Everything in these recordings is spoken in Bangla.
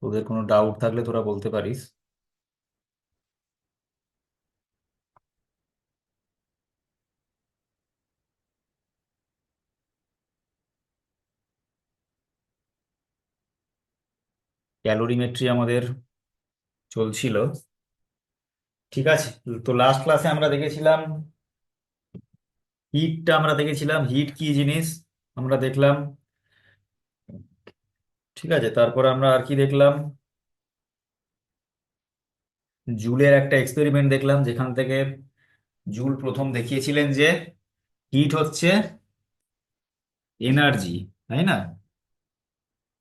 তোদের কোনো ডাউট থাকলে তোরা বলতে পারিস। ক্যালোরিমেট্রি আমাদের চলছিল। ঠিক আছে। তো লাস্ট ক্লাসে আমরা দেখেছিলাম হিটটা, আমরা দেখেছিলাম হিট কি জিনিস আমরা দেখলাম। ঠিক আছে, তারপর আমরা আর কি দেখলাম, জুলের একটা এক্সপেরিমেন্ট দেখলাম যেখান থেকে জুল প্রথম দেখিয়েছিলেন যে হিট হচ্ছে এনার্জি, তাই না?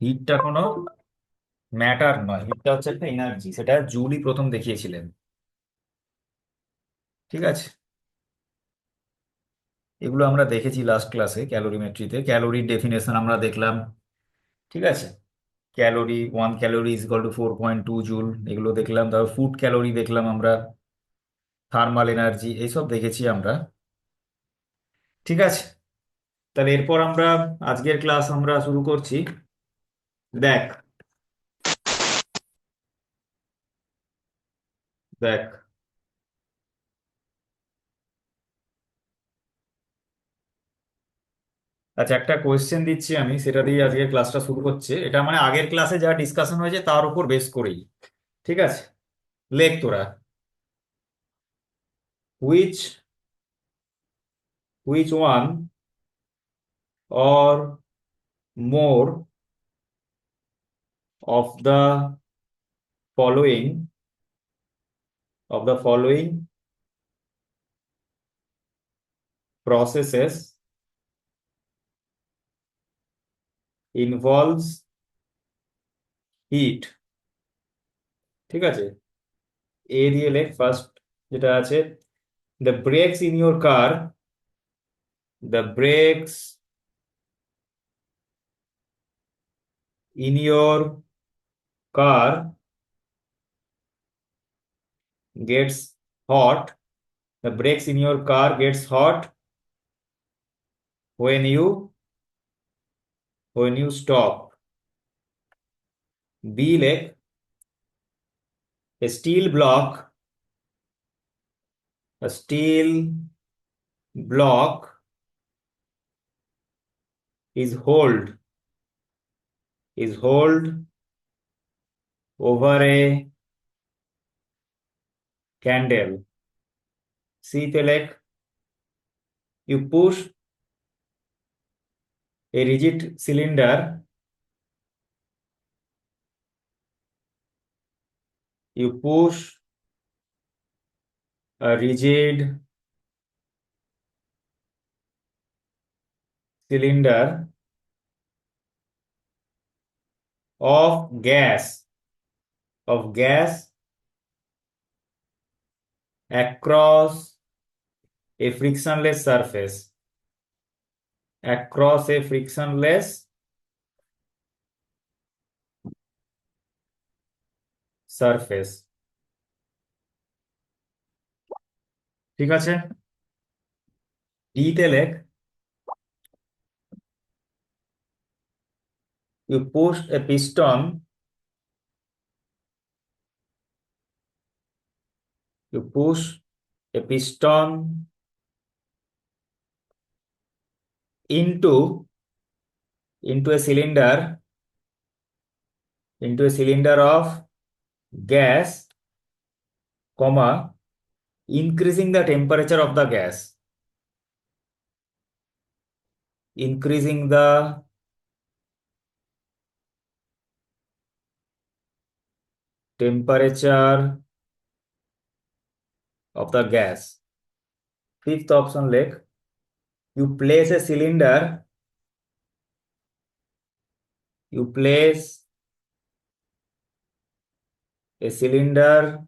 হিটটা কোনো ম্যাটার নয়, হিটটা হচ্ছে একটা এনার্জি, সেটা জুলই প্রথম দেখিয়েছিলেন। ঠিক আছে, এগুলো আমরা দেখেছি লাস্ট ক্লাসে। ক্যালোরিমেট্রিতে ক্যালোরির ডেফিনেশন আমরা দেখলাম। ঠিক আছে, calorie, 1 calorie is equal two 4.2 joule, এগুলো দেখলাম। তারপর ফুড ক্যালোরি দেখলাম আমরা, থার্মাল এনার্জি, এইসব দেখেছি আমরা। ঠিক আছে, তাহলে এরপর আমরা আজকের ক্লাস আমরা শুরু করছি। দেখ, দেখ, আচ্ছা, একটা কোয়েশ্চেন দিচ্ছি আমি, সেটা দিয়ে আজকের ক্লাসটা শুরু হচ্ছে। এটা মানে আগের ক্লাসে যা ডিসকাশন হয়েছে তার উপর বেস করেই। ঠিক আছে, লেখ তোরা। Which which one or more of the following following processes involves heat. ঠিক আছে, এ দিয়ে লেখ ফার্স্ট, যেটা আছে, the brakes in your car, the brakes in your car gets hot, the brakes in your car gets hot when you stop. B leg, a steel block, a steel block is hold over a candle. C তে leg, you push a rigid cylinder, you push a rigid cylinder of gas across a frictionless surface, across a frictionless surface. ঠিক আছে, ডি তে লেখ, you push a piston, you push a piston into into a cylinder of gas, comma, increasing the temperature of the gas, increasing the temperature of the gas. Fifth option leg, you place a cylinder, you place a cylinder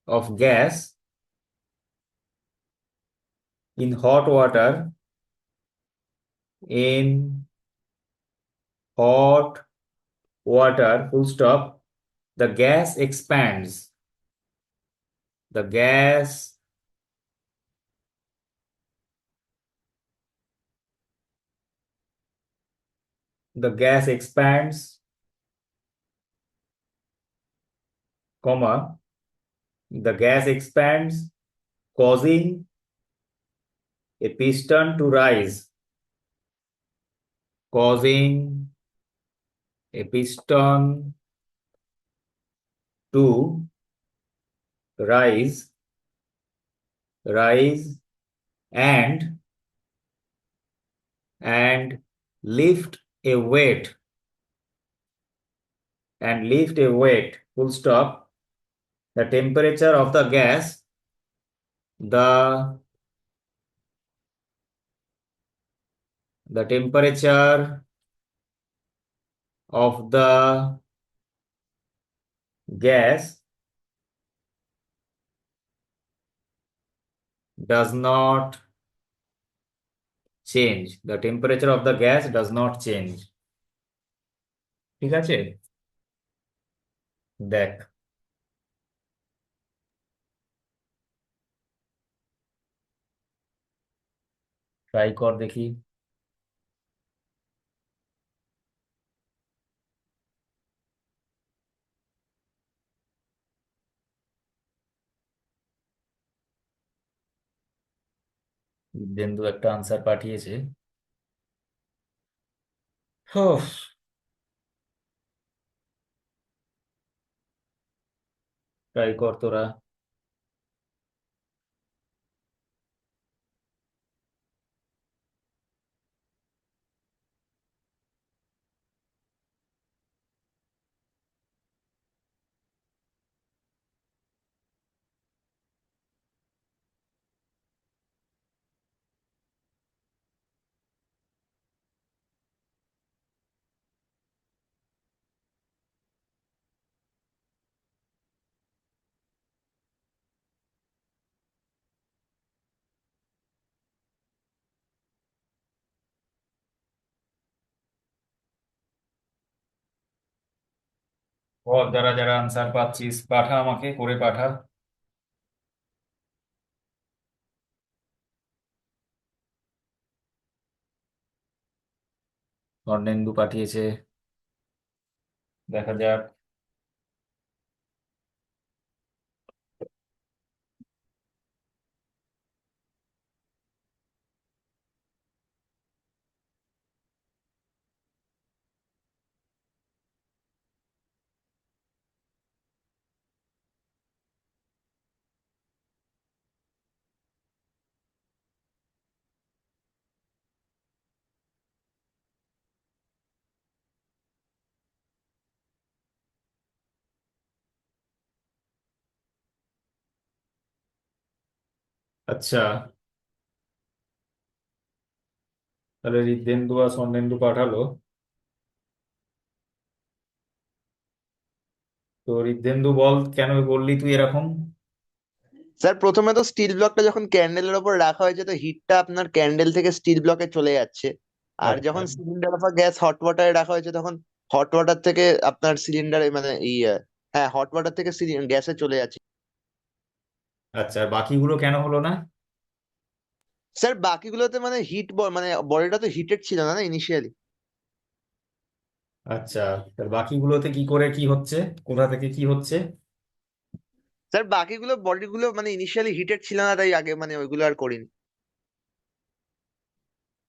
of gas in hot water, in hot water, full stop, the gas expands, the gas the gas expands comma, the gas expands, causing a piston to rise, causing a piston to rise, rise and and lift a weight full stop. The temperature of the gas, the the temperature of the gas does not change. The temperature of the gas does not change. ঠিক আছে, দেখ, ট্রাই কর দেখি। বিন্দু একটা আনসার পাঠিয়েছে। হোফ, ট্রাই কর তোরা। বল, যারা যারা আনসার পাচ্ছিস পাঠা, আমাকে করে পাঠা। স্বর্ণেন্দু পাঠিয়েছে, দেখা যাক। আচ্ছা, তাহলে হৃদেন্দু আর স্বর্ণেন্দু পাঠালো। তো হৃদেন্দু বল, কেন বললি তুই এরকম? স্যার প্রথমে তো স্টিল ব্লকটা যখন ক্যান্ডেলের ওপর রাখা হয়েছে তো হিটটা আপনার ক্যান্ডেল থেকে স্টিল ব্লকে চলে যাচ্ছে। আর আচ্ছা, যখন সিলিন্ডার অথবা গ্যাস হট ওয়াটারে রাখা হয়েছে তখন হট ওয়াটার থেকে আপনার সিলিন্ডারে মানে হ্যাঁ হট ওয়াটার থেকে গ্যাসে চলে যাচ্ছে। আচ্ছা, আর বাকিগুলো কেন হলো না? স্যার বাকিগুলোতে মানে হিট মানে বডিটা তো হিটেড ছিল না না ইনিশিয়ালি। আচ্ছা, তার বাকিগুলোতে কি করে কি হচ্ছে, কোথা থেকে কি হচ্ছে? স্যার বাকিগুলো বডিগুলো মানে ইনিশিয়ালি হিটেড ছিল না তাই আগে মানে ওইগুলো আর করিনি।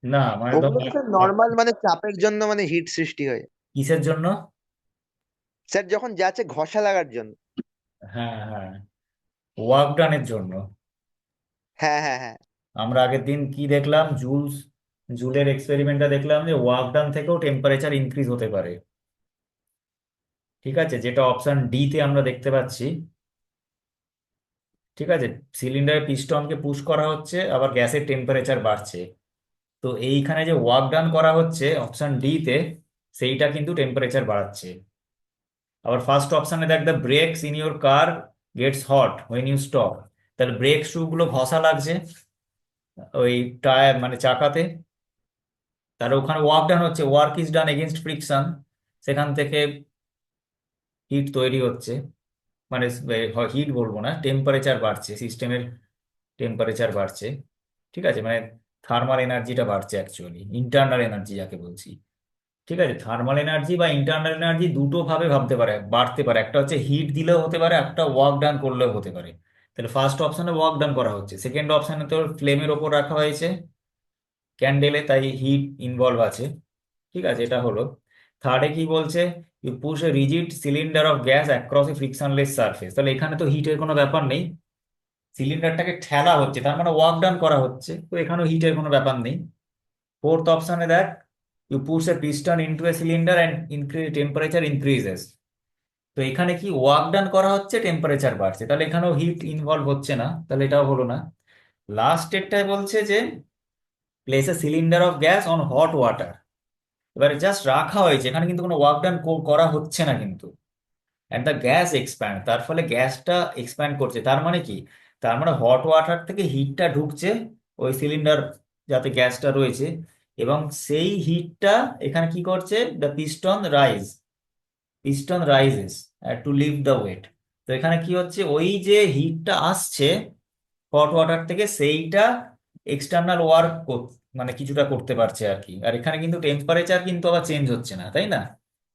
না মানে ধর, ওগুলো তো স্যার নর্মাল মানে চাপের জন্য মানে হিট সৃষ্টি হয়। কিসের জন্য? স্যার যখন যাচ্ছে ঘষা লাগার জন্য। হ্যাঁ হ্যাঁ, ওয়ার্ক ডানের জন্য। হ্যাঁ হ্যাঁ হ্যাঁ। আমরা আগের দিন কি দেখলাম, জুলের এক্সপেরিমেন্টটা দেখলাম যে ওয়ার্ক ডান থেকেও টেম্পারেচার ইনক্রিজ হতে পারে। ঠিক আছে, যেটা অপশন ডি তে আমরা দেখতে পাচ্ছি। ঠিক আছে, সিলিন্ডারের পিস্টনকে পুশ করা হচ্ছে, আবার গ্যাসের টেম্পারেচার বাড়ছে। তো এইখানে যে ওয়ার্ক ডান করা হচ্ছে অপশন ডি তে, সেইটা কিন্তু টেম্পারেচার বাড়াচ্ছে। আবার ফার্স্ট অপশনে দেখ, the brakes in your car gets hot when you stop. তাহলে ব্রেক শু গুলো ঘষা লাগছে ওই টায়ার মানে চাকাতে। তাহলে ওখানে ওয়ার্ক ডান হচ্ছে, work is done against friction. সেখান থেকে হিট তৈরি হচ্ছে, মানে হিট বলবো না, টেম্পারেচার বাড়ছে, সিস্টেমের টেম্পারেচার বাড়ছে। ঠিক আছে, মানে থার্মাল এনার্জিটা বাড়ছে, অ্যাকচুয়ালি ইন্টারনাল এনার্জি যাকে বলছি। ঠিক আছে, থার্মাল এনার্জি বা ইন্টারনাল এনার্জি দুটো ভাবে ভাবতে পারে, বাড়তে পারে। একটা হচ্ছে হিট দিলেও হতে পারে, একটা ওয়ার্ক ডান করলেও হতে পারে। তাহলে ফার্স্ট অপশনে ওয়ার্ক ডান করা হচ্ছে, সেকেন্ড অপশনে তো ফ্লেমের ওপর রাখা হয়েছে ক্যান্ডেলে, তাই হিট ইনভলভ আছে। ঠিক আছে, এটা হলো। থার্ডে কি বলছে, you push a rigid cylinder of gas across a frictionless surface. তাহলে এখানে তো হিটের কোনো ব্যাপার নেই, সিলিন্ডারটাকে ঠেলা হচ্ছে, তার মানে ওয়ার্ক ডান করা হচ্ছে, তো এখানেও হিটের কোনো ব্যাপার নেই। ফোর্থ অপশনে দেখ, you push a piston into a cylinder and temperature increases. তো এখানে কি ওয়ার্ক ডান করা হচ্ছে, টেম্পারেচার বাড়ছে, তাহলে এখানেও হিট ইনভলভ হচ্ছে না, তাহলে এটাও হলো না। লাস্ট এরটাই বলছে যে place A cylinder of gas on hot water. এবারে জাস্ট রাখা হয়েছে, এখানে কিন্তু কোনো ওয়ার্ক ডান করা হচ্ছে না কিন্তু। অ্যান্ড দ্য গ্যাস এক্সপ্যান্ড, তার ফলে গ্যাসটা এক্সপ্যান্ড করছে, তার মানে কি, তার মানে হট ওয়াটার থেকে হিটটা ঢুকছে ওই সিলিন্ডার যাতে গ্যাসটা রয়েছে, এবং সেই হিটটা এখানে কি করছে, দ্য পিস্টন রাইজেস টু লিভ দ্য ওয়েট। তো এখানে কি হচ্ছে, ওই যে হিটটা আসছে হট ওয়াটার থেকে, সেইটা এক্সটার্নাল ওয়ার্ক মানে কিছুটা করতে পারছে আর কি। আর এখানে কিন্তু টেম্পারেচার কিন্তু আবার চেঞ্জ হচ্ছে না, তাই না?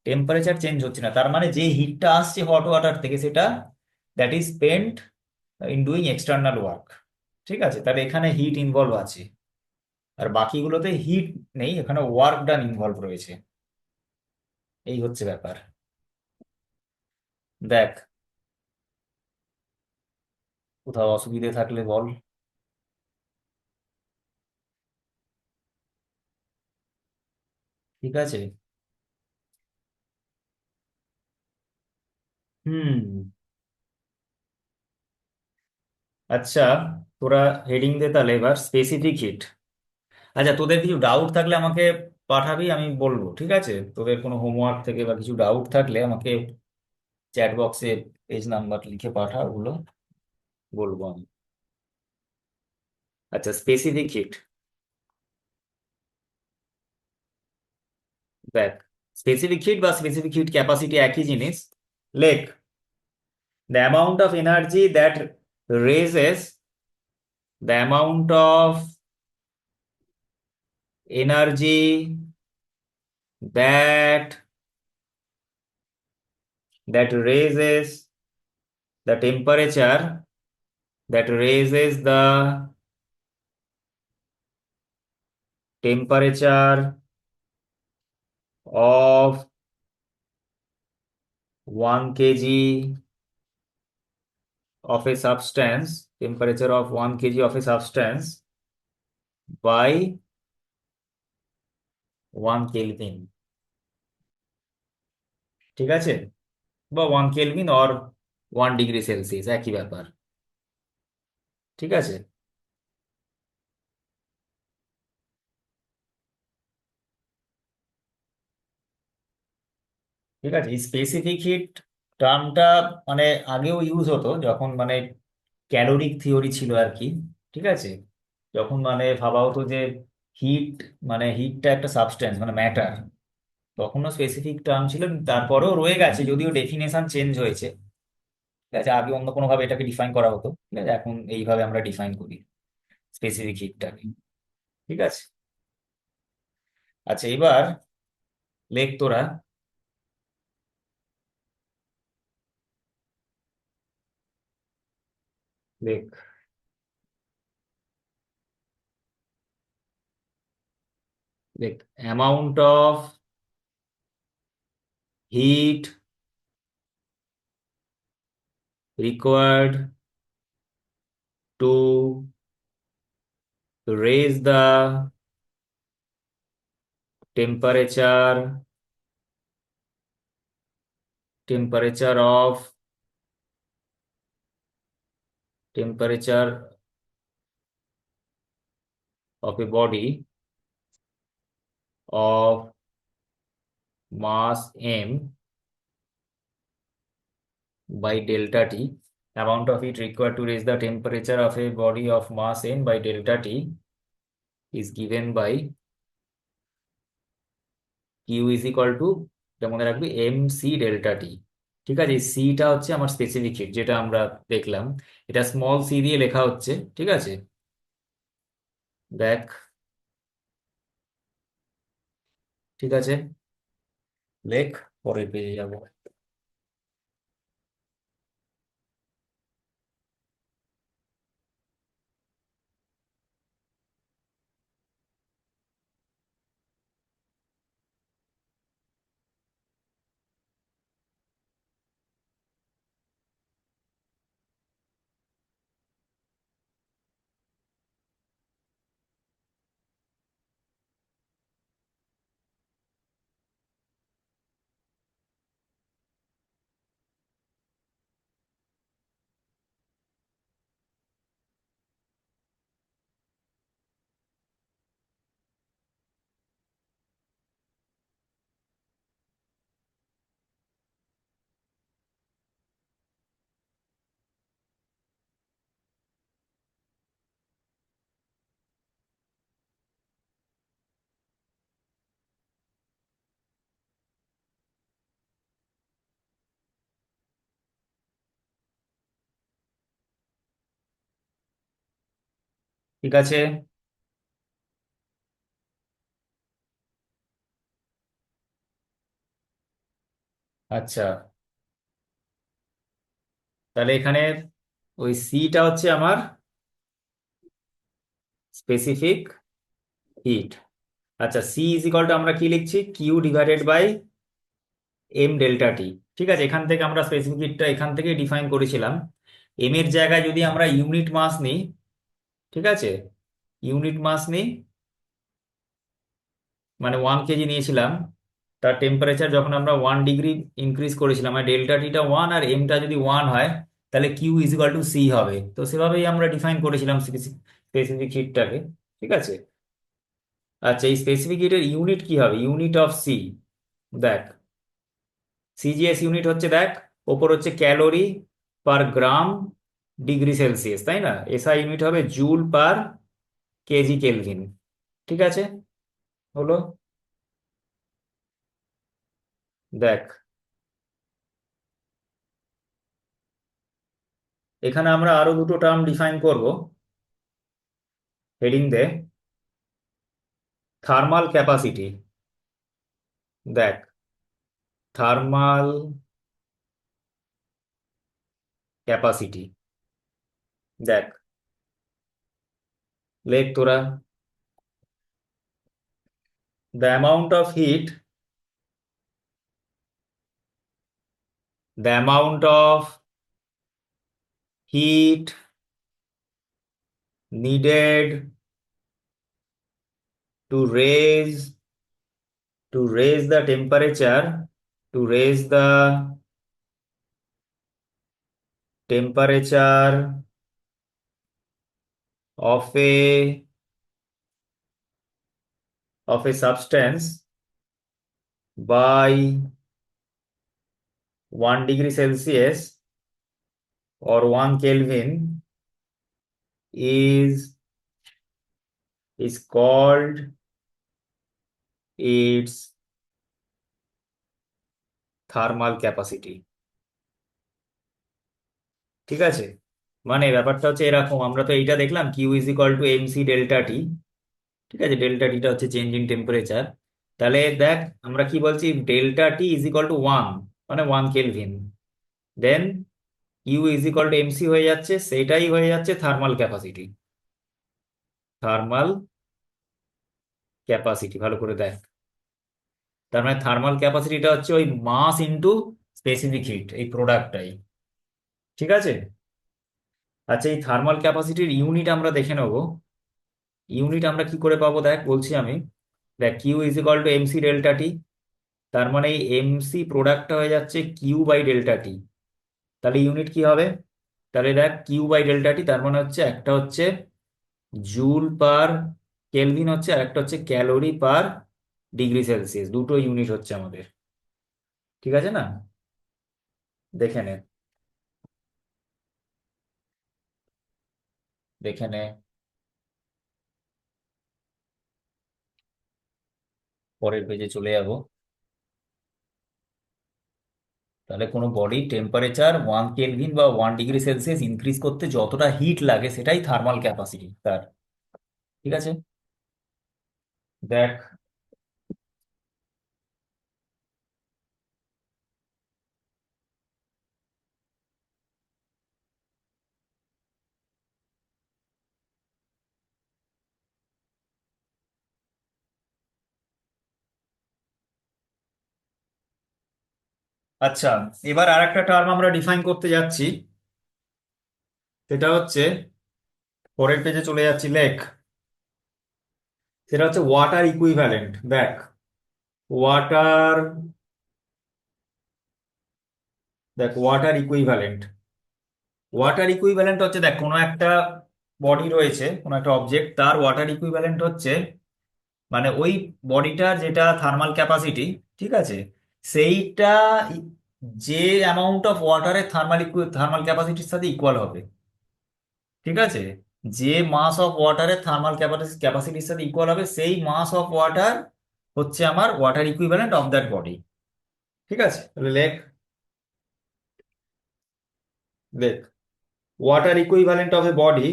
টেম্পারেচার চেঞ্জ হচ্ছে না, তার মানে যে হিটটা আসছে হট ওয়াটার থেকে, সেটা that is spent in doing external work. ঠিক আছে, তাহলে এখানে হিট ইনভলভ আছে, আর বাকিগুলোতে হিট নেই, এখানে ওয়ার্ক ডান ইনভলভ রয়েছে। এই হচ্ছে ব্যাপার। দেখ, কোথাও অসুবিধে থাকলে বল। ঠিক আছে। হুম। আচ্ছা, তোরা হেডিং দে তাহলে এবার স্পেসিফিক হিট। আচ্ছা, তোদের কিছু ডাউট থাকলে আমাকে পাঠাবি, আমি বলবো। ঠিক আছে, তোদের কোনো হোমওয়ার্ক থেকে বা কিছু ডাউট থাকলে আমাকে চ্যাট বক্সে পেজ নাম্বার লিখে পাঠা, ওগুলো বলবো আমি। আচ্ছা, স্পেসিফিক হিট। দেখ, স্পেসিফিক হিট বা স্পেসিফিক হিট ক্যাপাসিটি একই জিনিস। লেখ, the amount of energy that raises the amount of energy that raises the temperature, that raises the temperature of 1 kg of a substance, temperature of 1 kg of a substance by 1 Kelvin। ঠিক আছে, বা 1 কেলভিন অর 1 ডিগ্রি সেলসিয়াস, একই ব্যাপার। ঠিক আছে। ঠিক আছে, এই স্পেসিফিক হিট টার্মটা মানে আগেও ইউজ হতো, যখন মানে ক্যালোরিক থিওরি ছিল আর কি। ঠিক আছে, যখন মানে ভাবা হতো যে হিট, মানে হিটটা একটা সাবস্টেন্স, মানে ম্যাটার, তখনও স্পেসিফিক টার্ম ছিল। তারপরেও রয়ে গেছে, যদিও ডেফিনেশন চেঞ্জ হয়েছে। ঠিক আছে, আগে অন্য কোনো ভাবে এটাকে ডিফাইন করা হতো, ঠিক আছে, এখন এইভাবে আমরা ডিফাইন করি স্পেসিফিক হিটটাকে। ঠিক আছে। আচ্ছা, এবার লেখ তোরা। লেখ, লেখ, amount of heat required to raise the temperature of temperature of a body of mass m by delta t. Amount of heat required to raise the temperature of a body of mass m by delta t is given by q is equal to, এটা মনে রাখবি, এম সি ডেল্টা টি। ঠিক আছে, এই সিটা হচ্ছে আমার স্পেসিফিক হিট, যেটা আমরা দেখলাম। এটা স্মল সি দিয়ে লেখা হচ্ছে। ঠিক আছে, দেখ। ঠিক আছে, লেখ, পরের পেজে যাব। ঠিক আছে। আচ্ছা, তাহলে এখানে ওই সিটা হচ্ছে আমার স্পেসিফিক হিট। আচ্ছা, সি ইজ ইকাল টু আমরা কি লিখছি, Q divided by M delta T. ঠিক আছে, এখান থেকে আমরা স্পেসিফিক হিটটা এখান থেকে ডিফাইন করেছিলাম। এম এর জায়গায় যদি আমরা ইউনিট মাস নিই, ঠিক আছে, ইউনিট মাস নিই, মানে 1 কেজি নিয়েছিলাম, তার টেম্পারেচার যখন আমরা 1 ডিগ্রি ইনক্রিজ করেছিলাম, মানে ডেল্টা টিটা 1 আর এমটা যদি 1 হয়, তাহলে Q is equal to C হবে। তো সেভাবেই আমরা ডিফাইন করেছিলাম স্পেসিফিক হিটটাকে। ঠিক আছে। আচ্ছা, এই স্পেসিফিক হিটের ইউনিট কি হবে, ইউনিট অফ সি। দেখ, সিজিএস ইউনিট হচ্ছে, দেখ, ওপর হচ্ছে calorie per gram degree Celsius, তাই না? এসআই ইউনিট হবে জুল পার কেজি কেলভিন। ঠিক আছে, হলো। দেখ, এখানে আমরা আরো দুটো টার্ম ডিফাইন করব। হেডিং দে, থার্মাল ক্যাপাসিটি। দেখ, থার্মাল ক্যাপাসিটি, দেখ, লেখ তোরা, the amount of heat, the amount of heat needed to raise the temperature, to raise the temperature of a substance by 1 degree Celsius or 1 Kelvin is called its thermal capacity। ঠিক আছে, মানে ব্যাপারটা হচ্ছে এরকম, আমরা তো এইটা দেখলাম, Q is equal to M C delta T. ঠিক আছে, ডেল্টা টিটা হচ্ছে চেঞ্জ ইন টেম্পারেচার। তাহলে দেখ, আমরা কি বলছি, delta T is equal to 1, মানে 1 kelvin. Then U is equal to M C হয়ে যাচ্ছে, সেটাই হয়ে যাচ্ছে থার্মাল ক্যাপাসিটি। থার্মাল ক্যাপাসিটি, ভালো করে দেখ। তার মানে থার্মাল ক্যাপাসিটিটা হচ্ছে ওই মাস ইনটু স্পেসিফিক হিট, এই প্রোডাক্টটাই। ঠিক আছে। আচ্ছা, এই থার্মাল ক্যাপাসিটির ইউনিট আমরা দেখে নেব। ইউনিট আমরা কি করে পাবো, দেখ বলছি আমি। দেখ, Q is equal to M C delta T, তার মানে এই এমসি প্রোডাক্টটা হয়ে যাচ্ছে কিউ বাই ডেল্টা টি। তাহলে ইউনিট কি হবে, তাহলে দেখ, কিউ বাই ডেল্টা টি, তার মানে হচ্ছে একটা হচ্ছে জুল পার কেলভিন হচ্ছে, আর একটা হচ্ছে ক্যালোরি পার ডিগ্রি সেলসিয়াস, দুটো ইউনিট হচ্ছে আমাদের। ঠিক আছে না? দেখে নে, দেখে নে, পরের পেজে চলে যাব। তাহলে কোনো বডি টেম্পারেচার 1 কেলভিন বা 1 ডিগ্রি সেলসিয়াস ইনক্রিজ করতে যতটা হিট লাগে, সেটাই থার্মাল ক্যাপাসিটি তার। ঠিক আছে। দেখ, আচ্ছা, এবার আর একটা টার্ম আমরা ডিফাইন করতে যাচ্ছি, সেটা হচ্ছে, পরের পেজে চলে যাচ্ছি, লেখ। সেটা হচ্ছে ওয়াটার ইকুইভ্যালেন্ট। দেখ, ওয়াটার দেখ ওয়াটার ইকুইভ্যালেন্ট। ওয়াটার ইকুইভ্যালেন্ট হচ্ছে, দেখ কোনো একটা বডি রয়েছে, কোনো একটা অবজেক্ট, তার ওয়াটার ইকুইভ্যালেন্ট হচ্ছে মানে ওই বডিটার যেটা থার্মাল ক্যাপাসিটি, ঠিক আছে, সেইটা যে অ্যামাউন্ট অফ ওয়াটারের থার্মাল ক্যাপাসিটির সাথে ইকুয়াল হবে। ঠিক আছে, যে মাস অফ ওয়াটারের থার্মাল ক্যাপাসিটির সাথে ইকুয়াল হবে, সেই মাস অফ ওয়াটার হচ্ছে আমার water equivalent of that body. ঠিক আছে, তাহলে লেখ, দেখ, water equivalent of A body,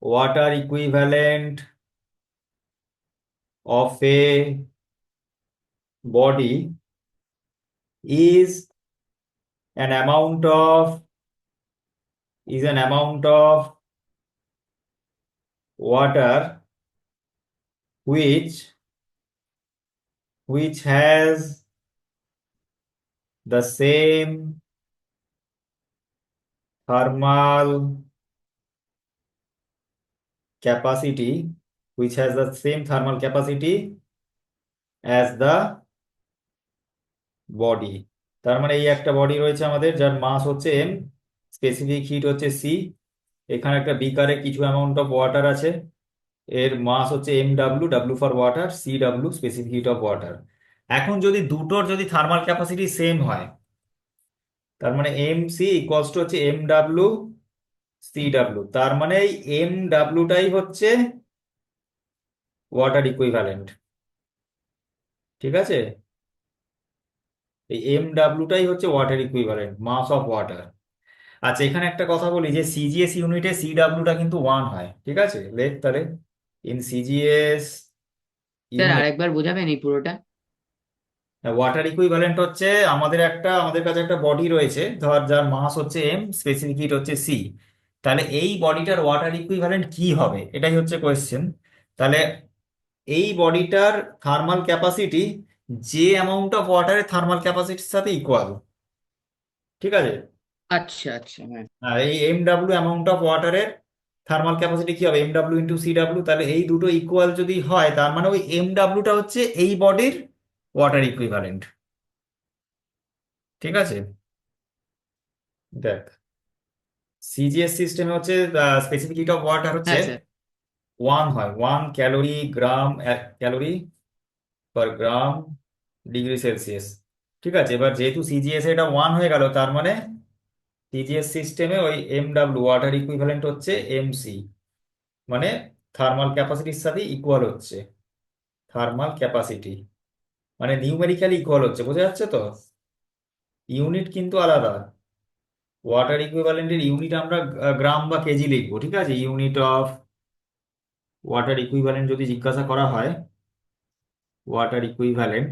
water equivalent of a body is an amount of an amount of water which has the same thermal capacity, as the body. তার মানে এই একটা বডি রয়েছে আমাদের, যার মাস হচ্ছে এম, স্পেসিফিক হিট হচ্ছে সি। এখানে একটা বিকারে কিছু অ্যামাউন্ট অফ ওয়াটার আছে, এর মাস হচ্ছে M W, W for water, C W specific heat of water. এখন যদি দুটোর যদি থার্মাল ক্যাপাসিটি সেম হয়, তার মানে এম সি ইকুয়ালস টু হচ্ছে এম ডাব্লু সি ডাব্লু, তার মানে এই এম ডাব্লুটাই হচ্ছে ওয়াটার ইকুইভ্যালেন্ট। ঠিক আছে, এই এম ডাব্লুটাই হচ্ছে water equivalent, mass of water. আচ্ছা, এখানে একটা কথা বলি যে সিজিএস ইউনিটে সি ডাব্লুটা কিন্তু ওয়ান হয়। ঠিক আছে, লেখ তাহলে, ইন সিজিএস স্যার ইউনিট আরেকবার বোঝাবেন এই পুরোটা? ওয়াটার ইকুইভ্যালেন্ট হচ্ছে, আমাদের কাছে একটা বডি রয়েছে, ধর যার মাস হচ্ছে এম, স্পেসিফিক হিট হচ্ছে সি। তাহলে এই বডিটার ওয়াটার ইকুইভ্যালেন্ট কি হবে, এটাই হচ্ছে কোয়েশ্চেন। তাহলে এই বডিটার থার্মাল ক্যাপাসিটি যে অ্যামাউন্ট অফ ওয়াটারের থার্মাল ক্যাপাসিটির সাথে ইকুয়াল। ঠিক আছে, আচ্ছা আচ্ছা, হ্যাঁ। আর এই এম ডাব্লিউ অ্যামাউন্ট অফ ওয়াটারের থার্মাল ক্যাপাসিটি কি হবে, M W into C W. তাহলে এই দুটো ইকুয়াল যদি হয়, তার মানে ওই এম ডাব্লিউটা হচ্ছে এই বডির ওয়াটার ইকুইভ্যালেন্ট। ঠিক আছে, দেখ, সিজিএস সিস্টেমে হচ্ছে স্পেসিফিক হিট অফ ওয়াটার হচ্ছে হ্যাঁ স্যার। ওয়ান হয়, 1 ক্যালোরি গ্রাম, 1 calorie per gram degree Celsius. ঠিক আছে, এবার যেহেতু সিজিএস এটা ওয়ান হয়ে গেল, তার মানে সিজিএস সিস্টেমে ওই এম ডাব্লিউ ওয়াটার ইকুইভ্যালেন্ট হচ্ছে এমসি, মানে থার্মাল ক্যাপাসিটির সাথে ইকুয়াল হচ্ছে। থার্মাল ক্যাপাসিটি মানে নিউমেরিক্যালি ইকুয়াল হচ্ছে, বোঝা যাচ্ছে তো? ইউনিট কিন্তু আলাদা। ওয়াটার ইকুইভ্যালেন্টের ইউনিট আমরা গ্রাম বা কেজি লিখবো। ঠিক আছে, ইউনিট অফ ওয়াটার ইকুইভ্যালেন্ট যদি জিজ্ঞাসা করা হয়, ওয়াটার ইকুইভ্যালেন্ট,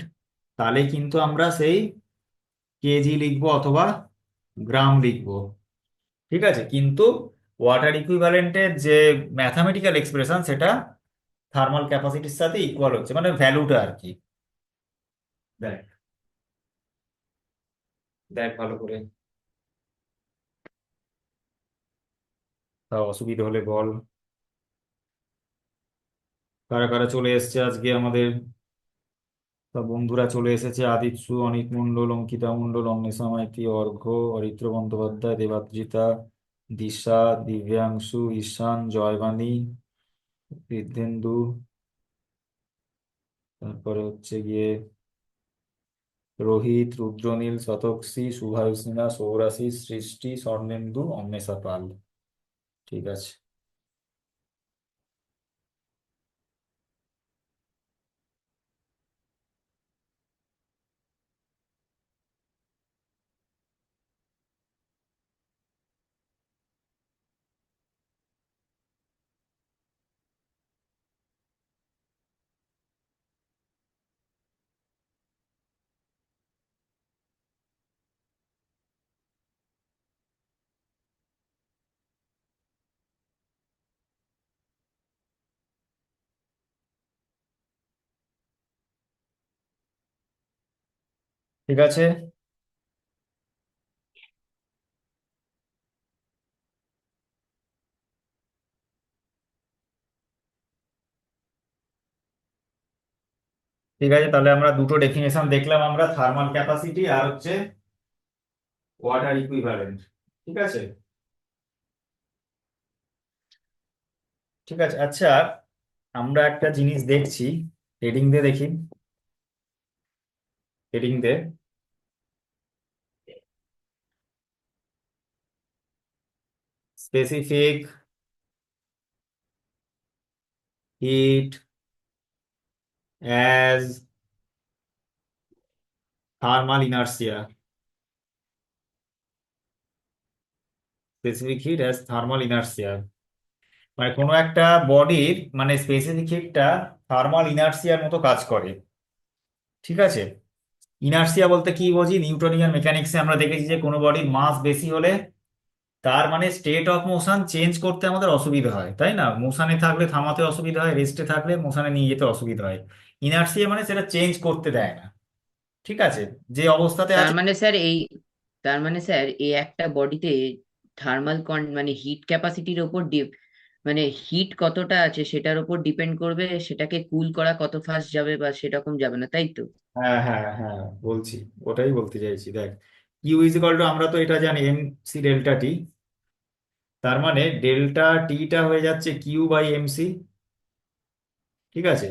তাহলে কিন্তু আমরা সেই কেজি লিখবো অথবা গ্রাম লিখবো। ঠিক আছে, কিন্তু ওয়াটার ইকুইভ্যালেন্টের যে ম্যাথামেটিক্যাল এক্সপ্রেশন, সেটা থার্মাল ক্যাপাসিটির সাথে ইকুয়াল হচ্ছে, মানে ভ্যালুটা আর কি। দেখ, দেখ ভালো করে, তা অসুবিধা হলে বল। কারা কারা চলে এসেছে আজকে আমাদের? সব বন্ধুরা চলে এসেছে, আদিৎসু, অনিক মণ্ডল, অঙ্কিতা মণ্ডল, অন্বেষা মাইতি, অর্ঘ্য, অরিত্র বন্দ্যোপাধ্যায়, দেবাত্রিতা, দিশা, দিব্যাংশু, ঈশান, জয়বাণী, ঋদ্ধেন্দু, তারপরে হচ্ছে গিয়ে রোহিত, রুদ্রনীল, শতকসি, শুভায়ুষ্ণা, সৌরাশী, সৃষ্টি, স্বর্ণেন্দু, অন্বেষা পাল। ঠিক আছে। ঠিক আছে। ঠিক আছে, তাহলে আমরা দুটো ডেফিনেশন দেখলাম, আমরা থার্মাল ক্যাপাসিটি আর হচ্ছে ওয়াটার ইকুইভ্যালেন্ট। ঠিক আছে। ঠিক আছে, আচ্ছা, আমরা একটা জিনিস দেখছি, হেডিং দিয়ে দেখি, হেডিং দে, specific heat as thermal inertia, specific heat as thermal inertia, মানে কোনো একটা বডির মানে স্পেসিফিক হিটটা থার্মাল ইনার্সিয়ার মতো কাজ করে। ঠিক আছে। ইনার্সিয়া বলতে কি বুঝি, নিউটনিয়ান মেকানিক্সে আমরা দেখেছি যে কোনো বডির মাস বেশি হলে তার মানে স্টেট অফ মোশন চেঞ্জ করতে আমাদের অসুবিধা হয়, তাই না? মোশনে থাকলে থামাতে অসুবিধা হয়, রেস্টে থাকলে মোশনে নিয়ে যেতে অসুবিধা হয়। ইনার্সিয়া মানে সেটা চেঞ্জ করতে দেয় না। ঠিক আছে, যে অবস্থাতে তার আছে। মানে স্যার এই তার মানে স্যার এই একটা বডিতে থার্মাল মানে হিট ক্যাপাসিটির ওপর মানে হিট কতটা আছে সেটার উপর ডিপেন্ড করবে, সেটাকে কুল করা কত ফাস্ট যাবে বা সেরকম যাবে না, তাই তো? হ্যাঁ হ্যাঁ হ্যাঁ, বলছি, ওটাই বলতে চাইছি। দেখ, কিউ ইজ ইকাল টু, আমরা তো এটা জানি, এম সি ডেল্টা টি। তার মানে ডেল্টা টিটা হয়ে যাচ্ছে কিউ বাই এম সি। ঠিক আছে।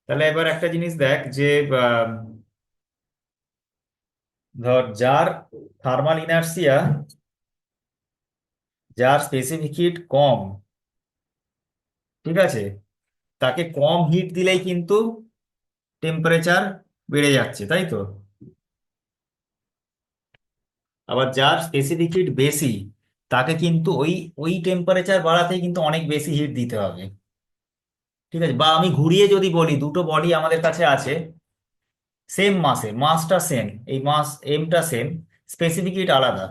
তাহলে এবার একটা জিনিস দেখ যে আহ, ধর যার থার্মাল ইনার্সিয়া, যার স্পেসিফিক হিট কম, ঠিক আছে, তাকে কম হিট দিলেই কিন্তু টেম্পারেচার বেড়ে যাচ্ছে, তাই তো? আবার যার স্পেসিফিক হিট বেশি, তাকে কিন্তু ওই ওই টেম্পারেচার বাড়াতেই কিন্তু অনেক বেশি হিট দিতে হবে। ঠিক আছে, বা আমি ঘুরিয়ে যদি বলি, দুটো বডি আমাদের কাছে আছে, সেম মাসে, মাসটা সেম, এই মাস এমটা সেম, স্পেসিফিক হিট আলাদা,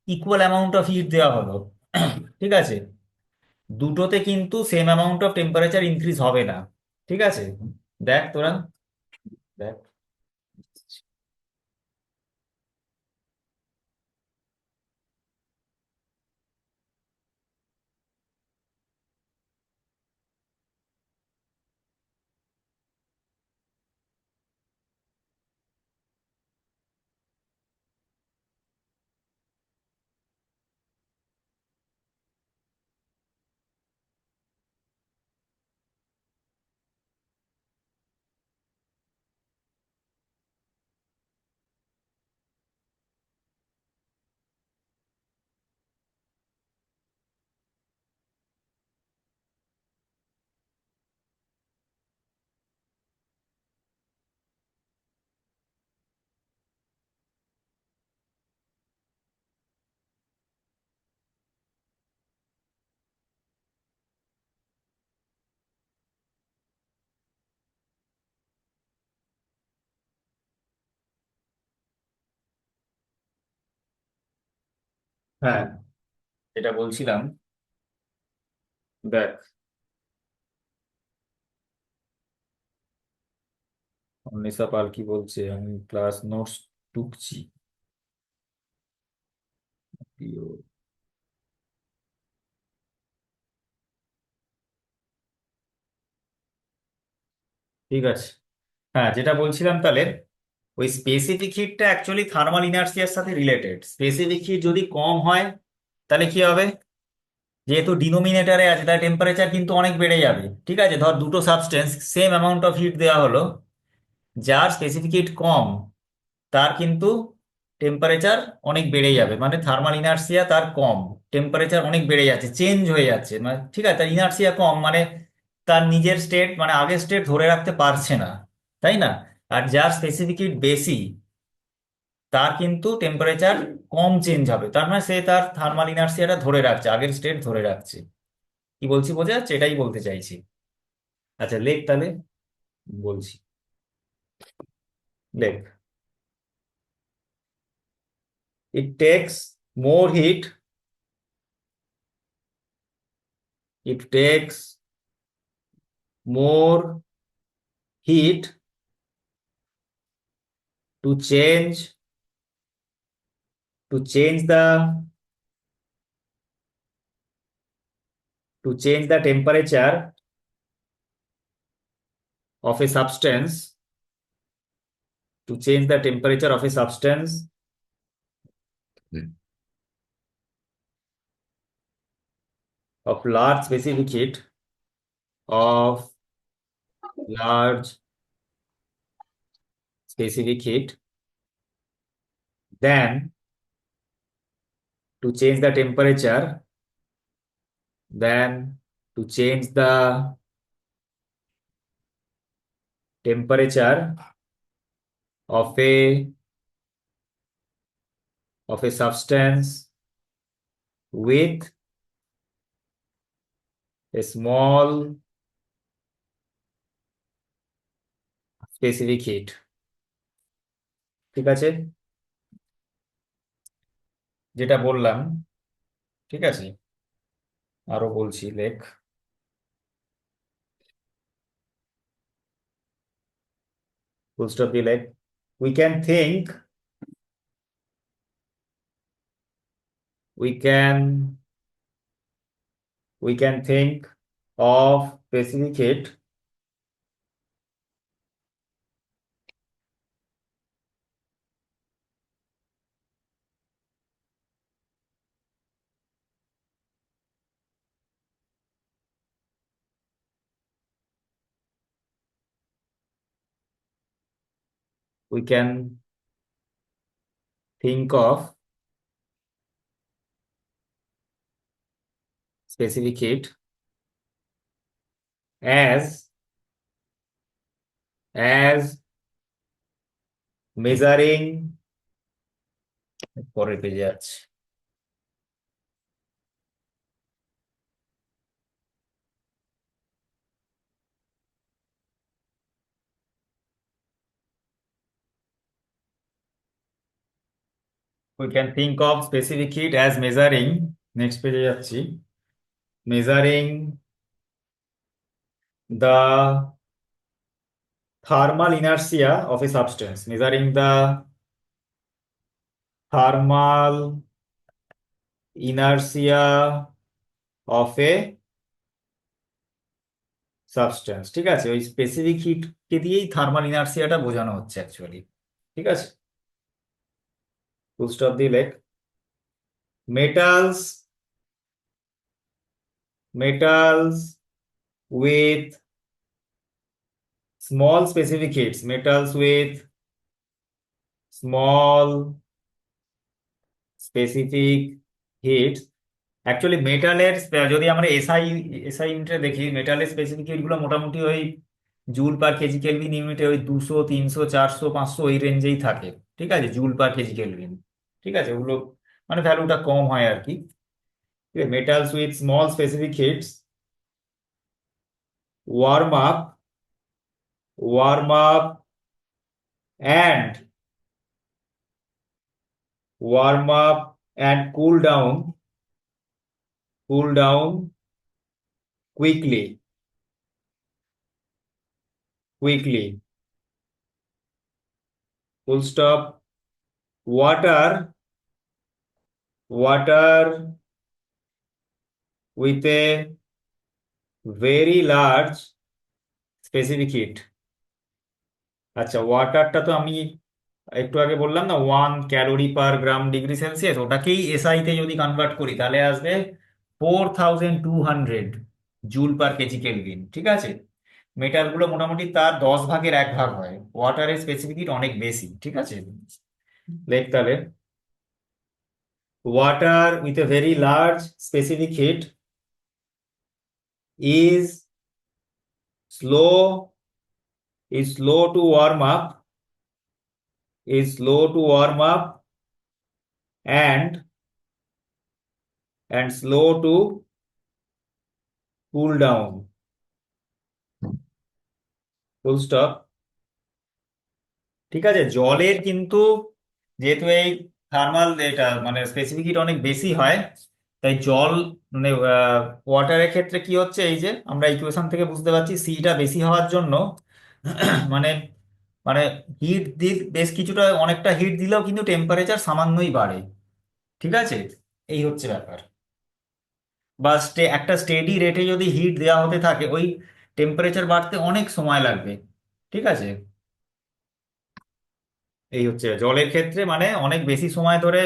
ইকুয়াল অ্যামাউন্ট অফ হিট দেওয়া হলো, ঠিক আছে, দুটোতে কিন্তু same amount of temperature increase হবে না। ঠিক আছে, দেখ তোরা, দেখ। হ্যাঁ, এটা বলছিলাম, দেখ, অনিশা পাল কি বলছে, আমি ক্লাস নোটস টুকছি। প্রিয়। ঠিক আছে। হ্যাঁ, যেটা বলছিলাম তাহলে, ওই স্পেসিফিক হিটটা অ্যাকচুয়ালি থার্মাল ইনার্সিয়ার সাথে রিলেটেড। স্পেসিফিক হিট যদি কম হয়, তাহলে কি হবে, যেহেতু ডিনোমিনেটরে আছে তার টেম্পারেচার কিন্তু অনেক বেড়ে যাবে। ঠিক আছে, ধর দুটো substance same amount of heat দেওয়া হলো, যার স্পেসিফিক হিট কম তার কিন্তু টেম্পারেচার অনেক বেড়ে যাবে, মানে থার্মাল ইনার্সিয়া তার কম, টেম্পারেচার অনেক বেড়ে যাচ্ছে, চেঞ্জ হয়ে যাচ্ছে, মানে ঠিক আছে, তার ইনার্সিয়া কম, মানে তার নিজের স্টেট মানে আগের স্টেট ধরে রাখতে পারছে না, তাই না? আর যার স্পেসিফিক হিট বেশি, তার কিন্তু টেম্পারেচার কম চেঞ্জ হবে, তার মানে সে তার থার্মাল ইনার্সিয়াটা ধরে রাখছে, আগের স্টেট ধরে রাখছে। কি বলছি বোঝা যাচ্ছে? এটাই বলতে চাইছি। আচ্ছা, লেখ তাহলে, বলছি, লেখ। It takes more heat. It takes more heat to change to change the to change the temperature of a substance to change the temperature of a substance of large specific heat of large specific heat, then to change the temperature then to change the temperature of a substance with a small specific heat। ঠিক আছে, যেটা বললাম, ঠিক আছে, আরো বলছি, লেখ, ফুল স্টপ দিয়ে লেখ, we can think we can we can think of specific heat we can think of specific heat as measuring, পরের পেজে আছে, we can think of specific heat as measuring, next পেজে যাচ্ছি, measuring the thermal inertia of a substance, measuring the thermal inertia of a substance. ঠিক আছে, ওই স্পেসিফিক হিটকে দিয়েই থার্মাল ইনার্সিয়াটা বোঝানো হচ্ছে অ্যাকচুয়ালি। ঠিক আছে, ফুল স্টপ দিয়ে লেখ, metals metals with small specific heats, metals with small specific heats, actually মেটালের যদি আমরা এসআই ইউনিটে দেখি, মেটালের স্পেসিফিক হিট গুলো মোটামুটি ওই জুল পার কেজি কেলভিন ইউনিটে ওই 200 300 400 500 ওই রেঞ্জেই থাকে। ঠিক আছে, জুল পার কেজি কেলভিন। ঠিক আছে, ওগুলো মানে ভ্যালুটা কম হয় আর কি। Metals with small specific heats warm up warm up and warm up and cool down quickly quickly full stop, water with a very large specific heat। আচ্ছা, ওয়াটারটা তো আমি একটু আগে বললাম না, 1 calorie per gram degree Celsius, ওটাকেই এসআই তে যদি কনভার্ট করি তাহলে আসবে 4200 জুল পার কেজি কেলভিন। ঠিক আছে, মেটালগুলো মোটামুটি তার 10 ভাগের 1 ভাগ হয়, ওয়াটারের স্পেসিফিক হিট অনেক বেশি। ঠিক আছে, লেখ তাহলে, water with a very large specific heat is slow slow to warm up, and slow to cool down, full stop। ঠিক আছে, জলের কিন্তু যেহেতু এই থার্মাল এটা মানে স্পেসিফিক হিট অনেক বেশি হয়, তাই জল মানে ওয়াটারের ক্ষেত্রে কি হচ্ছে, এই যে আমরা ইকুয়েশন থেকে বুঝতে পারছি সিটা বেশি হওয়ার জন্য মানে মানে হিট বেশ কিছুটা অনেকটা হিট দিলেও কিন্তু টেম্পারেচার সামান্যই বাড়ে। ঠিক আছে, এই হচ্ছে ব্যাপার। বা একটা স্টেডি রেটে যদি হিট দেওয়া হতে থাকে, ওই টেম্পারেচার বাড়তে অনেক সময় লাগবে। ঠিক আছে, এই হচ্ছে জলের ক্ষেত্রে মানে অনেক বেশি সময় ধরে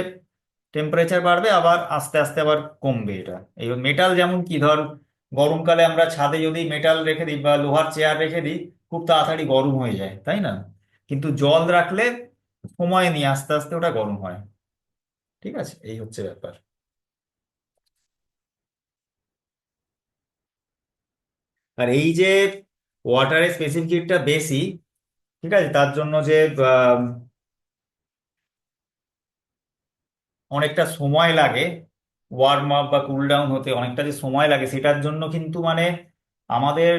টেম্পারেচার বাড়বে, আবার আস্তে আস্তে আবার কমবে। এটা এই মেটাল যেমন কি ধর, গরমকালে আমরা ছাদে যদি মেটাল রেখে দিই বা লোহার চেয়ার রেখে দিই, খুব তাড়াতাড়ি গরম হয়ে যায়, তাই না? কিন্তু জল রাখলে সময় নিয়ে আস্তে আস্তে ওটা গরম হয়। ঠিক আছে, এই হচ্ছে ব্যাপার। আর এই যে ওয়াটারের স্পেসিফিক হিটটা বেশি, ঠিক আছে, তার জন্য যে অনেকটা সময় লাগে ওয়ার্ম আপ বা কুল ডাউন হতে, অনেকটা যে সময় লাগে, সেটার জন্য কিন্তু মানে আমাদের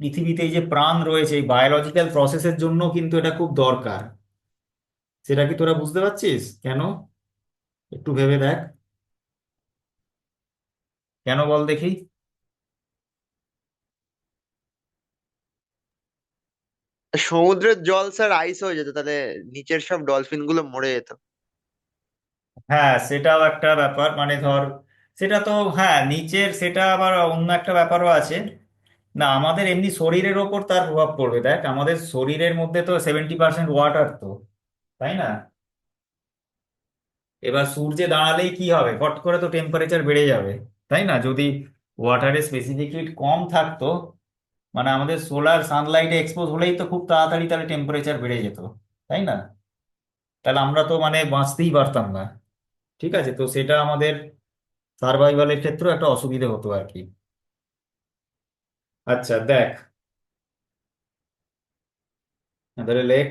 পৃথিবীতে এই যে প্রাণ রয়েছে, এই বায়োলজিক্যাল প্রসেসের জন্য কিন্তু এটা খুব দরকার। সেটা কি তোরা বুঝতে পারছিস কেন? একটু ভেবে দেখ, কেন বল দেখি। সমুদ্রের জল স্যার আইস হয়ে যেত, তাহলে নিচের সব ডলফিন গুলো মরে যেত। হ্যাঁ, সেটাও একটা ব্যাপার, মানে ধর সেটা তো, হ্যাঁ নিচের সেটা আবার অন্য একটা ব্যাপারও আছে। না, আমাদের এমনি শরীরের ওপর তার প্রভাব পড়বে। দেখ, আমাদের শরীরের মধ্যে তো 70% ওয়াটার, তো তাই না? এবার সূর্যে দাঁড়ালেই কি হবে, ফট করে তো টেম্পারেচার বেড়ে যাবে, তাই না? যদি ওয়াটারের স্পেসিফিক হিট কম থাকতো, মানে আমাদের সোলার সানলাইটে এক্সপোজ হলেই তো খুব তাড়াতাড়ি তাহলে টেম্পারেচার বেড়ে যেত, তাই না? তাহলে আমরা তো মানে বাঁচতেই পারতাম না। ঠিক আছে, তো সেটা আমাদের সার্ভাইভালের ক্ষেত্রেও একটা অসুবিধা হতো আর কি। আচ্ছা দেখ, তাহলে লেখ,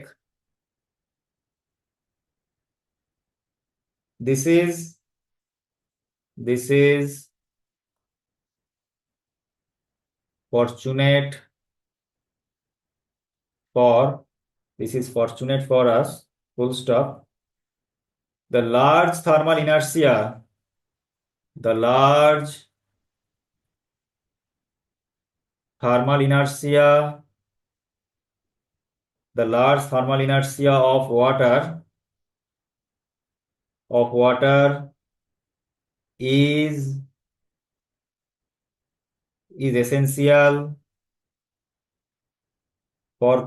this is this is fortunate for this is fortunate for us, full stop. The large thermal inertia, the large thermal inertia, the large thermal inertia of water is essential for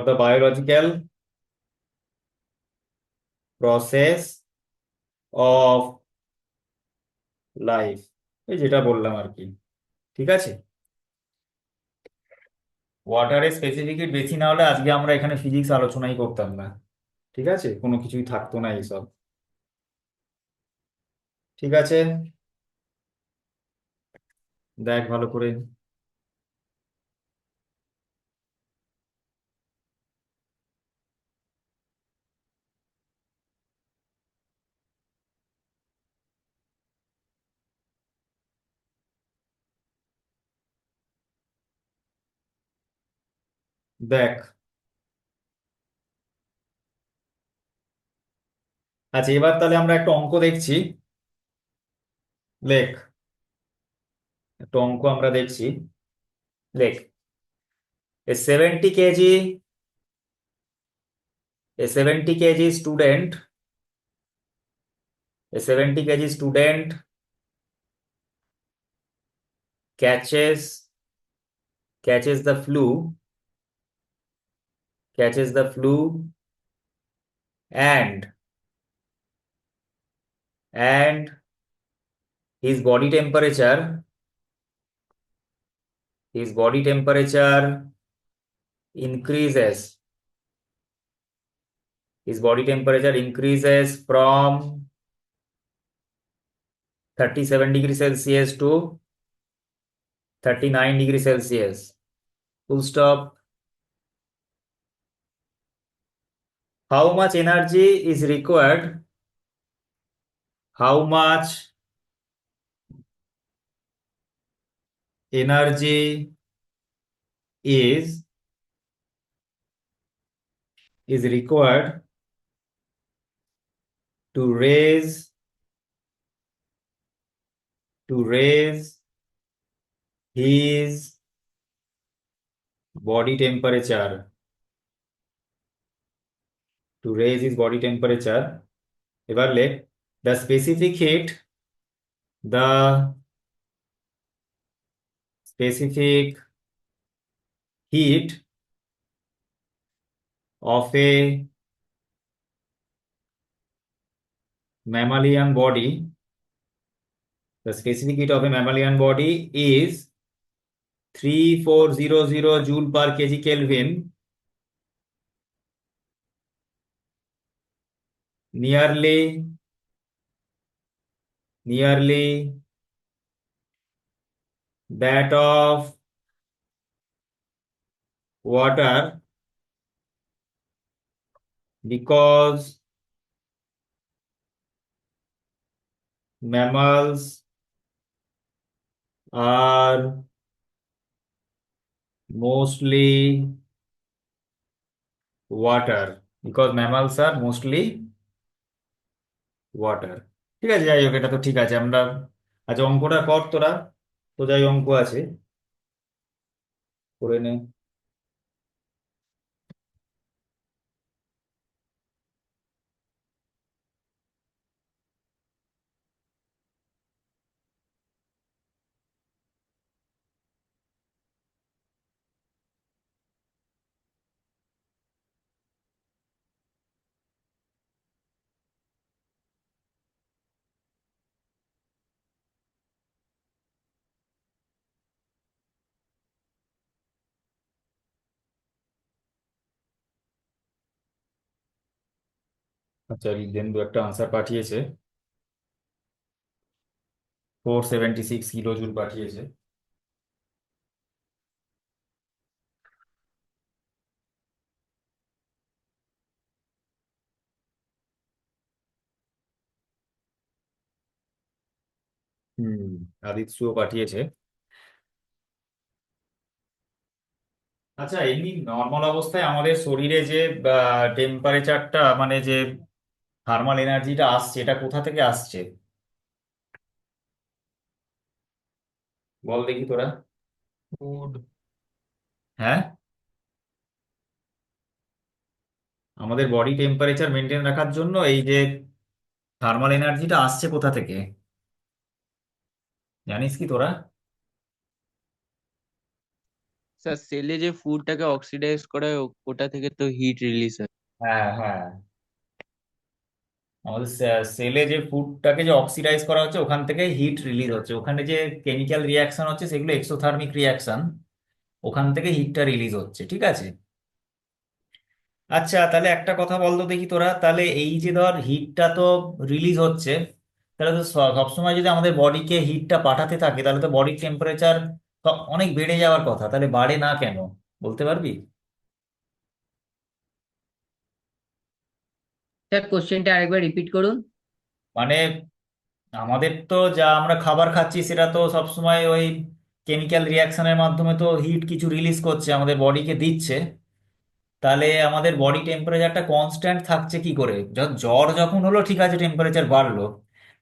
the biological process of life. এই যেটা বললাম আর কি। ঠিক আছে, ওয়াটারের স্পেসিফিক বেশি না হলে আজকে আমরা এখানে ফিজিক্স আলোচনাই করতাম না। ঠিক আছে, কোনো কিছুই থাকতো না এইসব। ঠিক আছে, দেখ ভালো করে। দেখ, আচ্ছা এবার তাহলে আমরা একটা অঙ্ক দেখছি। লেখ, একটা অঙ্ক আমরা দেখছি। লেখ, এ seventy KG A seventy KG student A 70 kg student catches catches the flu catches the flu and and his body temperature his body temperature increases from 37 degrees Celsius to 39 degrees Celsius. Full stop. How much energy is required? How much energy is required to raise his body temperature, to raise his body temperature, এবার লেখ the specific heat, the specific heat of a mammalian body, the specific heat of a mammalian body is 3400 joule per kg Kelvin, nearly that of water, because mammals are mostly water, because mammals are mostly water। ঠিক আছে, যাই হোক, এটা তো ঠিক আছে আমরা। আচ্ছা, অঙ্কটা কর তোরা, তো যাই অঙ্ক আছে করে নে। আচ্ছা, রিদেন্দু একটা আনসার পাঠিয়েছে, 476 কিলো জুল পাঠিয়েছে। হুম, আদিত্যও পাঠিয়েছে। আচ্ছা, এমনি নর্মাল অবস্থায় আমাদের শরীরে যে টেম্পারেচারটা, মানে যে থার্মাল এনার্জিটা আসছে, এটা কোথা থেকে আসছে বল দেখি তোরা। ফুড। হ্যাঁ, আমাদের বডি টেম্পারেচার মেনটেন রাখার জন্য এই যে থার্মাল এনার্জিটা আসছে কোথা থেকে, জানিস কি তোরা? স্যার সেলে যে ফুডটাকে অক্সিডাইজ করে ওটা থেকে তো হিট রিলিজ হয়। হ্যাঁ, হ্যাঁ, আমাদের সেলে যে ফুডটাকে যে অক্সিডাইজ করা হচ্ছে, ওখান থেকে হিট রিলিজ হচ্ছে, ওখানে যে কেমিক্যাল রিয়াকশন হচ্ছে সেগুলো এক্সোথার্মিক রিয়াকশন, ওখান থেকে হিটটা রিলিজ হচ্ছে। ঠিক আছে। আচ্ছা, তাহলে একটা কথা বলতো দেখি তোরা, তাহলে এই যে ধর হিটটা তো রিলিজ হচ্ছে, তাহলে তো সবসময় যদি আমাদের বডিকে হিটটা পাঠাতে থাকে, তাহলে তো বডির টেম্পারেচার অনেক বেড়ে যাওয়ার কথা, তাহলে বাড়ে না কেন, বলতে পারবি? স্যার কোশ্চেনটা আরেকবার রিপিট করুন। মানে আমাদের তো যা আমরা খাবার খাচ্ছি সেটা তো সবসময় ওই কেমিক্যাল রিয়াকশনের মাধ্যমে তো হিট কিছু রিলিজ করছে, আমাদের বডিকে দিচ্ছে। তাহলে আমাদের বডি টেম্পারেচারটা কনস্ট্যান্ট থাকছে কি করে? জ্বর যখন হলো ঠিক আছে, টেম্পারেচার বাড়লো,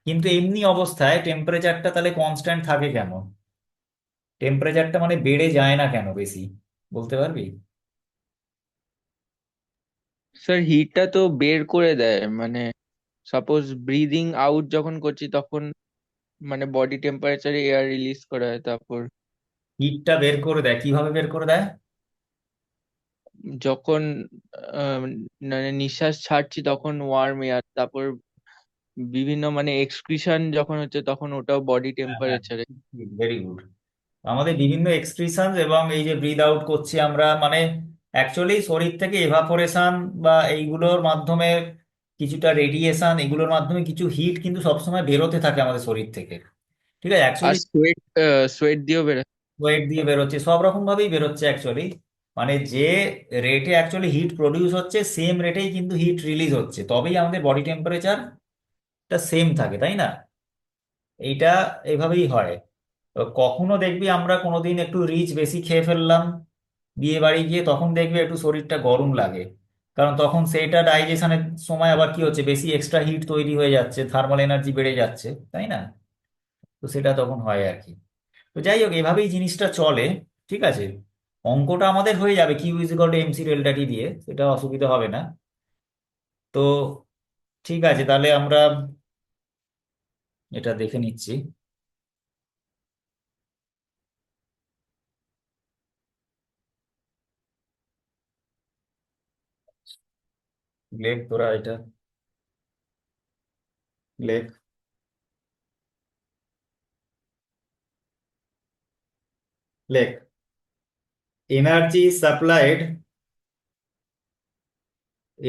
কিন্তু এমনি অবস্থায় টেম্পারেচারটা তাহলে কনস্ট্যান্ট থাকে কেন? টেম্পারেচারটা মানে বেড়ে যায় না কেন বেশি, বলতে পারবি? স্যার হিটটা তো বের করে দেয়, মানে সাপোজ ব্রিদিং আউট যখন করছি তখন মানে বডি টেম্পারেচারে এয়ার রিলিজ করা হয়, তারপর হিটটা বের করে দেয় কিভাবে বের করে দেয়? যখন আহ, মানে নিঃশ্বাস ছাড়ছি তখন ওয়ার্ম এয়ার, তারপর বিভিন্ন মানে এক্সক্রিশন যখন হচ্ছে তখন ওটাও বডি হ্যাঁ, হ্যাঁ, টেম্পারেচারে। Very good. আমাদের বিভিন্ন এক্সক্রিশন এবং এই যে ব্রিদ আউট করছি আমরা, মানে অ্যাকচুয়ালি শরীর থেকে এভাপোরেশন বা এইগুলোর মাধ্যমে কিছুটা রেডিয়েশন, এগুলোর মাধ্যমে কিছু হিট কিন্তু সবসময় বেরোতে থাকে আমাদের শরীর থেকে। ঠিক আছে, আর অ্যাকচুয়ালি সোয়েট, সোয়েট দিয়েও বেরোয়। ওয়েট দিয়ে বেরোচ্ছে, সব রকম ভাবেই বেরোচ্ছে অ্যাকচুয়ালি। মানে যে রেটে অ্যাকচুয়ালি হিট প্রডিউস হচ্ছে সেম রেটেই কিন্তু হিট রিলিজ হচ্ছে, তবেই আমাদের বডি টেম্পারেচারটা সেম থাকে, তাই না? এইটা এভাবেই হয়। তো কখনো দেখবি আমরা কোনোদিন একটু রিচ বেশি খেয়ে ফেললাম বিয়ে বাড়ি গিয়ে, তখন দেখবি একটু শরীরটা গরম লাগে, কারণ তখন সেইটা ডাইজেশনের সময় আবার কি হচ্ছে, বেশি এক্সট্রা হিট তৈরি হয়ে যাচ্ছে, থার্মাল এনার্জি বেড়ে যাচ্ছে, তাই না? তো সেটা তখন হয় আর কি। তো যাই হোক, এভাবেই জিনিসটা চলে। ঠিক আছে। অঙ্কটা আমাদের হয়ে যাবে Q is equal to M C delta T দিয়ে, সেটা অসুবিধা হবে না। তো ঠিক আছে, তাহলে আমরা এটা দেখে নিচ্ছি। লেখ তোরা এটা, লেখ। লেখ, energy supplied,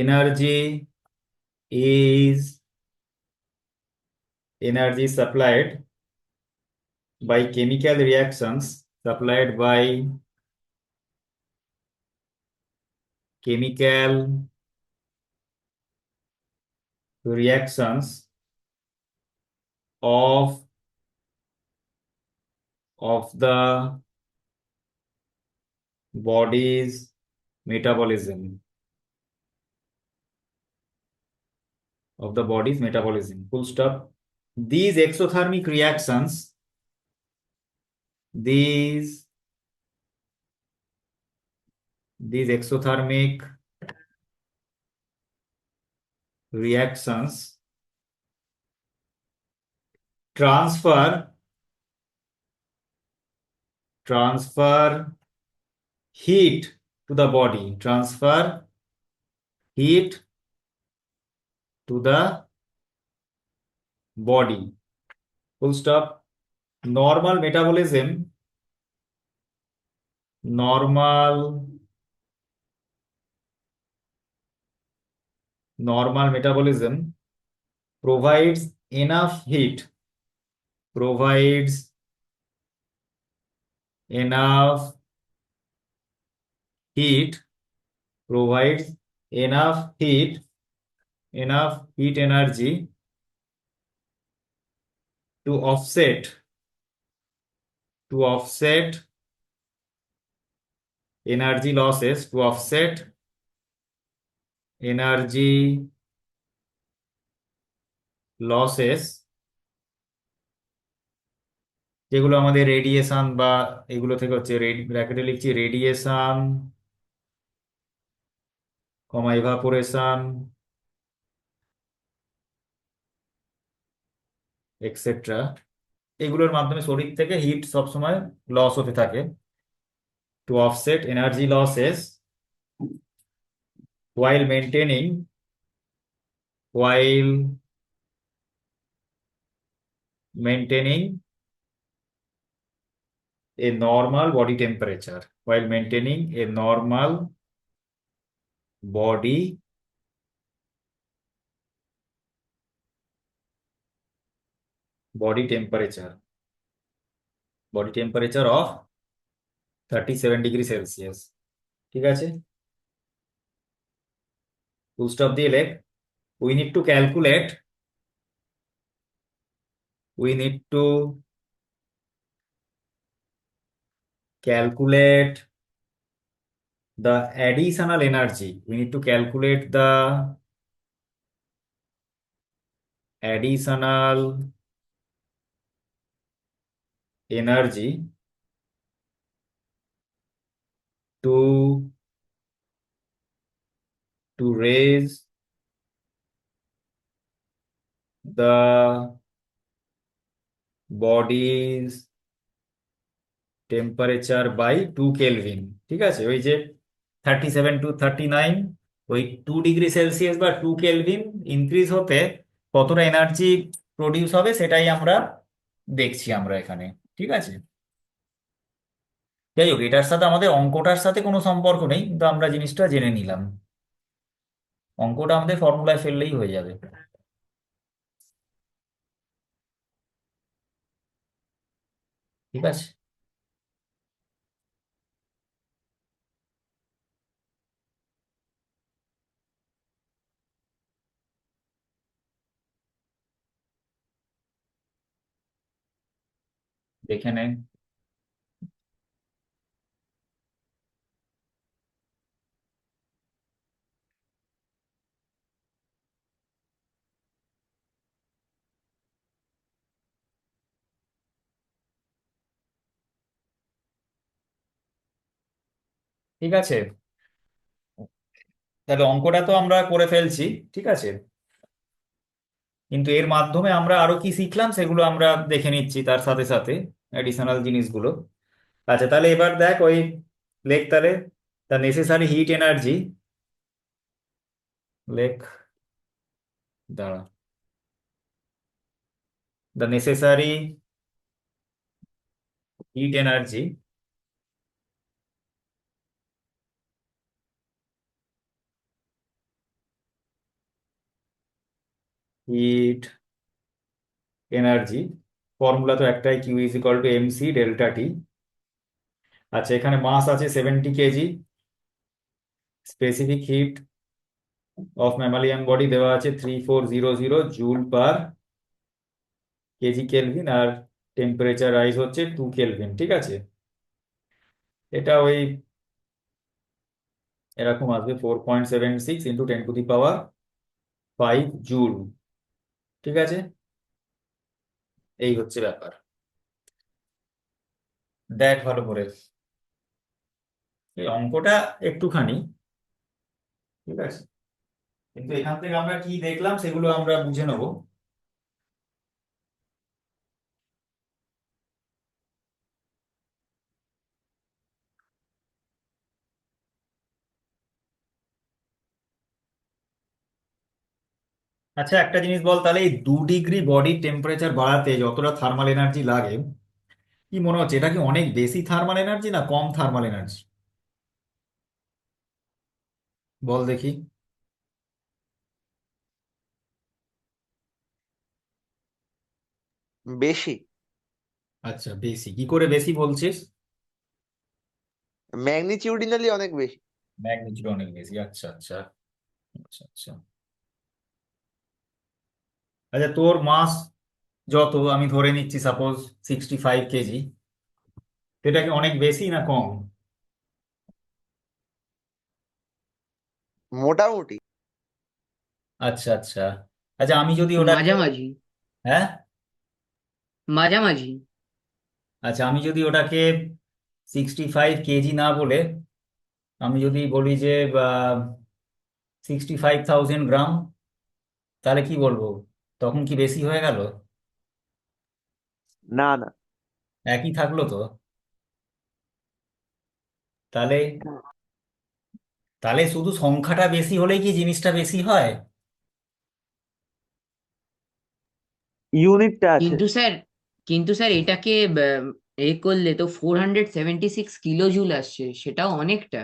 energy is, energy supplied by chemical reactions, supplied by chemical reactions of the body's metabolism, of the body's metabolism, full stop. These exothermic reactions, these exothermic reactions transfer heat to the body, transfer heat to the body, full stop. Normal metabolism, normal metabolism provides enough heat, provides enough heat, provides enough heat energy to offset energy losses, to offset energy losses, যেগুলো আমাদের রেডিয়েশন বা এগুলো থেকে হচ্ছে, ব্র্যাকেটে লিখছি রেডিয়েশন, কমা ইভাপোরেশন, এক্সেট্রা, এগুলোর মাধ্যমে শরীর থেকে হিট সবসময় লস হতে থাকে। To offset energy losses while maintaining, while maintaining a normal body temperature, while maintaining a normal body temperature, body temperature of 37°C। ঠিক আছে, ফুল স্টপ দিয়ে লেখ, we need to calculate, we need to calculate the additional energy, we need to calculate the additional energy to raise the body's temperature by 2 kelvin. ঠিক আছে, ওই যে 37 to 39, ওই 2°C বা 2 কেলভিন ইনক্রিজ হতে কতটা এনার্জি প্রডিউস হবে সেটাই আমরা দেখছি আমরা এখানে। ঠিক আছে, যাই হোক, এটার সাথে আমাদের অঙ্কটার সাথে কোনো সম্পর্ক নেই, কিন্তু আমরা জিনিসটা জেনে নিলাম। অঙ্কটা আমাদের ফর্মুলায় ফেললেই হয়ে যাবে। ঠিক আছে, দেখে নে। ঠিক আছে, তাহলে অঙ্কটা তো আমরা করে ফেলছি, ঠিক আছে, কিন্তু এর মাধ্যমে আমরা আরো কি শিখলাম সেগুলো আমরা দেখে নিচ্ছি তার সাথে সাথে অ্যাডিশনাল জিনিসগুলো। আচ্ছা, তাহলে এবার দেখ ওই লেখ তাহলে, দ্য নেসেসারি হিট এনার্জি, লেখ, দাঁড়া, the necessary heat energy heat energy, formula তো একটাই, Q is equal to M C delta T. আচ্ছা, এখানে মাস আছে 70 KG, specific heat of mammalian body দেওয়া আছে 3400 জুল পার কেজি কেলভিন, আর টেম্পারেচার রাইজ হচ্ছে 2 কেলভিন, ঠিক আছে। এটা ওই এরকম আসবে 4.76 ইন্টু 10⁵ ঠিক আছে, এই হচ্ছে ব্যাপার। দেখ ভালো করে এই অঙ্কটা একটুখানি, ঠিক আছে, কিন্তু এখান থেকে আমরা কি দেখলাম সেগুলো আমরা বুঝে নেবো। আচ্ছা, একটা জিনিস বল তাহলে, এই 2 ডিগ্রি বডির টেম্পারেচার বাড়াতে যতটা থার্মাল এনার্জি লাগে, কি মনে হচ্ছে এটা কি অনেক বেশি থার্মাল এনার্জি না কম থার্মাল এনার্জি? বল দেখি। বেশি। আচ্ছা, বেশি কি করে বেশি বলছিস? ম্যাগনিটিউডিনালি অনেক বেশি। ম্যাগনিটিউড অনেক বেশি, আচ্ছা আচ্ছা আচ্ছা আচ্ছা। আচ্ছা, তোর মাস যত, আমি ধরে নিচ্ছি সাপোজ 65 কেজি, এটা কি অনেক বেশি না কম? মোটামুটি। আচ্ছা আচ্ছা। আচ্ছা, আমি যদি ওটাকে, মাঝামাঝি। হ্যাঁ, মাঝামাঝি। আচ্ছা আমি যদি ওটাকে 65 কেজি না বলে আমি যদি বলি যে 65,000 গ্রাম, তাহলে কি বলবো? তখন কি বেশি হয়ে গেল? না না। একই থাকলো তো। তাহলে তাহলে শুধু সংখ্যাটা বেশি হলেই কি জিনিসটা বেশি হয়? ইউনিটটা আছে। কিন্তু স্যার এটাকে করলে তো 476 কিলো জুল আসছে, সেটাও অনেকটা।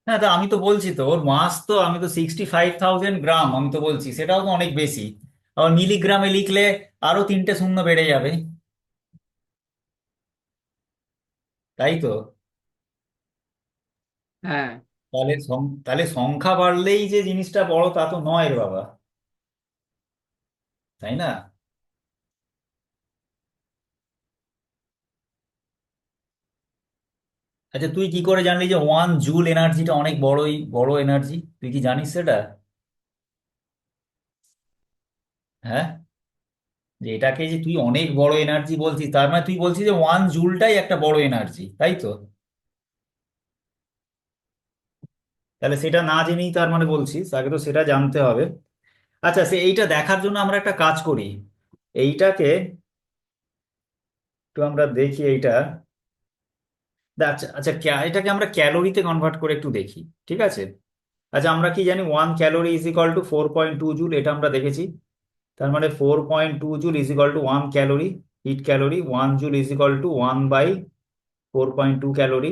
হ্যাঁ, তা আমি তো বলছি তো ওর মাস তো, আমি তো 65,000 গ্রাম আমি তো বলছি, সেটাও তো অনেক বেশি। আবার মিলিগ্রামে লিখলে আরো 3টে শূন্য বেড়ে যাবে, তাই তো। হ্যাঁ। তাহলে সংখ্যা বাড়লেই যে জিনিসটা বড় তা তো নয় রে বাবা, তাই না? আচ্ছা, তুই কি করে জানলি যে 1 জুল এনার্জিটা অনেক বড়ই বড় এনার্জি? তুই কি জানিস সেটা? হ্যাঁ, যে এটাকে যে তুই অনেক বড় এনার্জি বলছিস, তার মানে তুই বলছিস যে 1 জুলটাই একটা বড় এনার্জি, তাই তো? তাহলে সেটা না জেনেই তার মানে বলছিস, আগে তো সেটা জানতে হবে। আচ্ছা, এইটা দেখার জন্য আমরা একটা কাজ করি, এইটাকে একটু আমরা দেখি এইটা। আচ্ছা আচ্ছা, এটাকে আমরা ক্যালোরিতে কনভার্ট করে একটু দেখি, ঠিক আছে। আচ্ছা, আমরা কি জানি 1 calorie is equal to 4.2 joule, এটা আমরা দেখেছি। তার মানে 4.2 joule is equal to 1 calorie, heat calorie. 1 joule is equal to 1/4.2 calorie.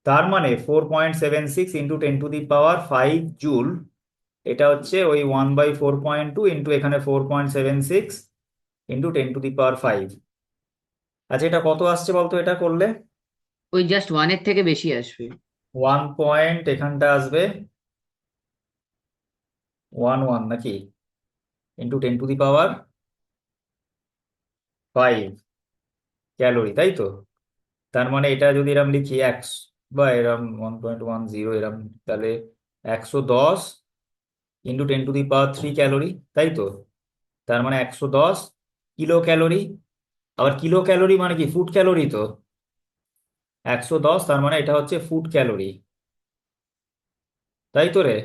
তার মানে 4.76 ইন্টু 10⁵ এটা হচ্ছে ওই 1/4.2 ইন্টু এখানে 4.76 ইন্টু 10⁵। আচ্ছা, এটা কত আসছে বলতো এটা করলে? ওই জাস্ট ওয়ানের থেকে বেশি আসবে। 1 পয়েন্ট এখানটা আসবে 11 নাকি, ইন্টু 10⁵ তাই তো। তার মানে এটা যদি এরম লিখি এক্স, বা এরম 1.10 এরম, তাহলে 110 ইন্টু 10⁵ তাই তো। তার মানে 110 কিলো ক্যালোরি। আবার কিলো ক্যালোরি মানে কি ফুট ক্যালোরি তো, 110, তার মানে এটা হচ্ছে ফুড ক্যালোরি, তাই তো রে?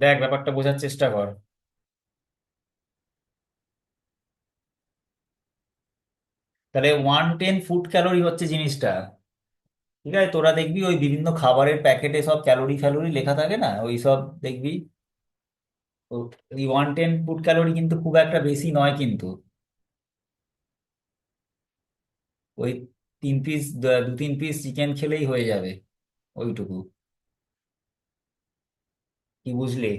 দেখ, ব্যাপারটা বোঝার চেষ্টা কর। তাহলে 110 ফুড ক্যালোরি হচ্ছে জিনিসটা। ঠিক আছে, তোরা দেখবি ওই বিভিন্ন খাবারের প্যাকেটে সব ক্যালোরি ফ্যালোরি লেখা থাকে না, ওই সব দেখবি। তো এই 110 ফুড ক্যালোরি কিন্তু খুব একটা বেশি নয় কিন্তু। ওই 3 পিস, 2-3 পিস চিকেন খেলেই হয়ে যাবে ওইটুকু। কি বুঝলি?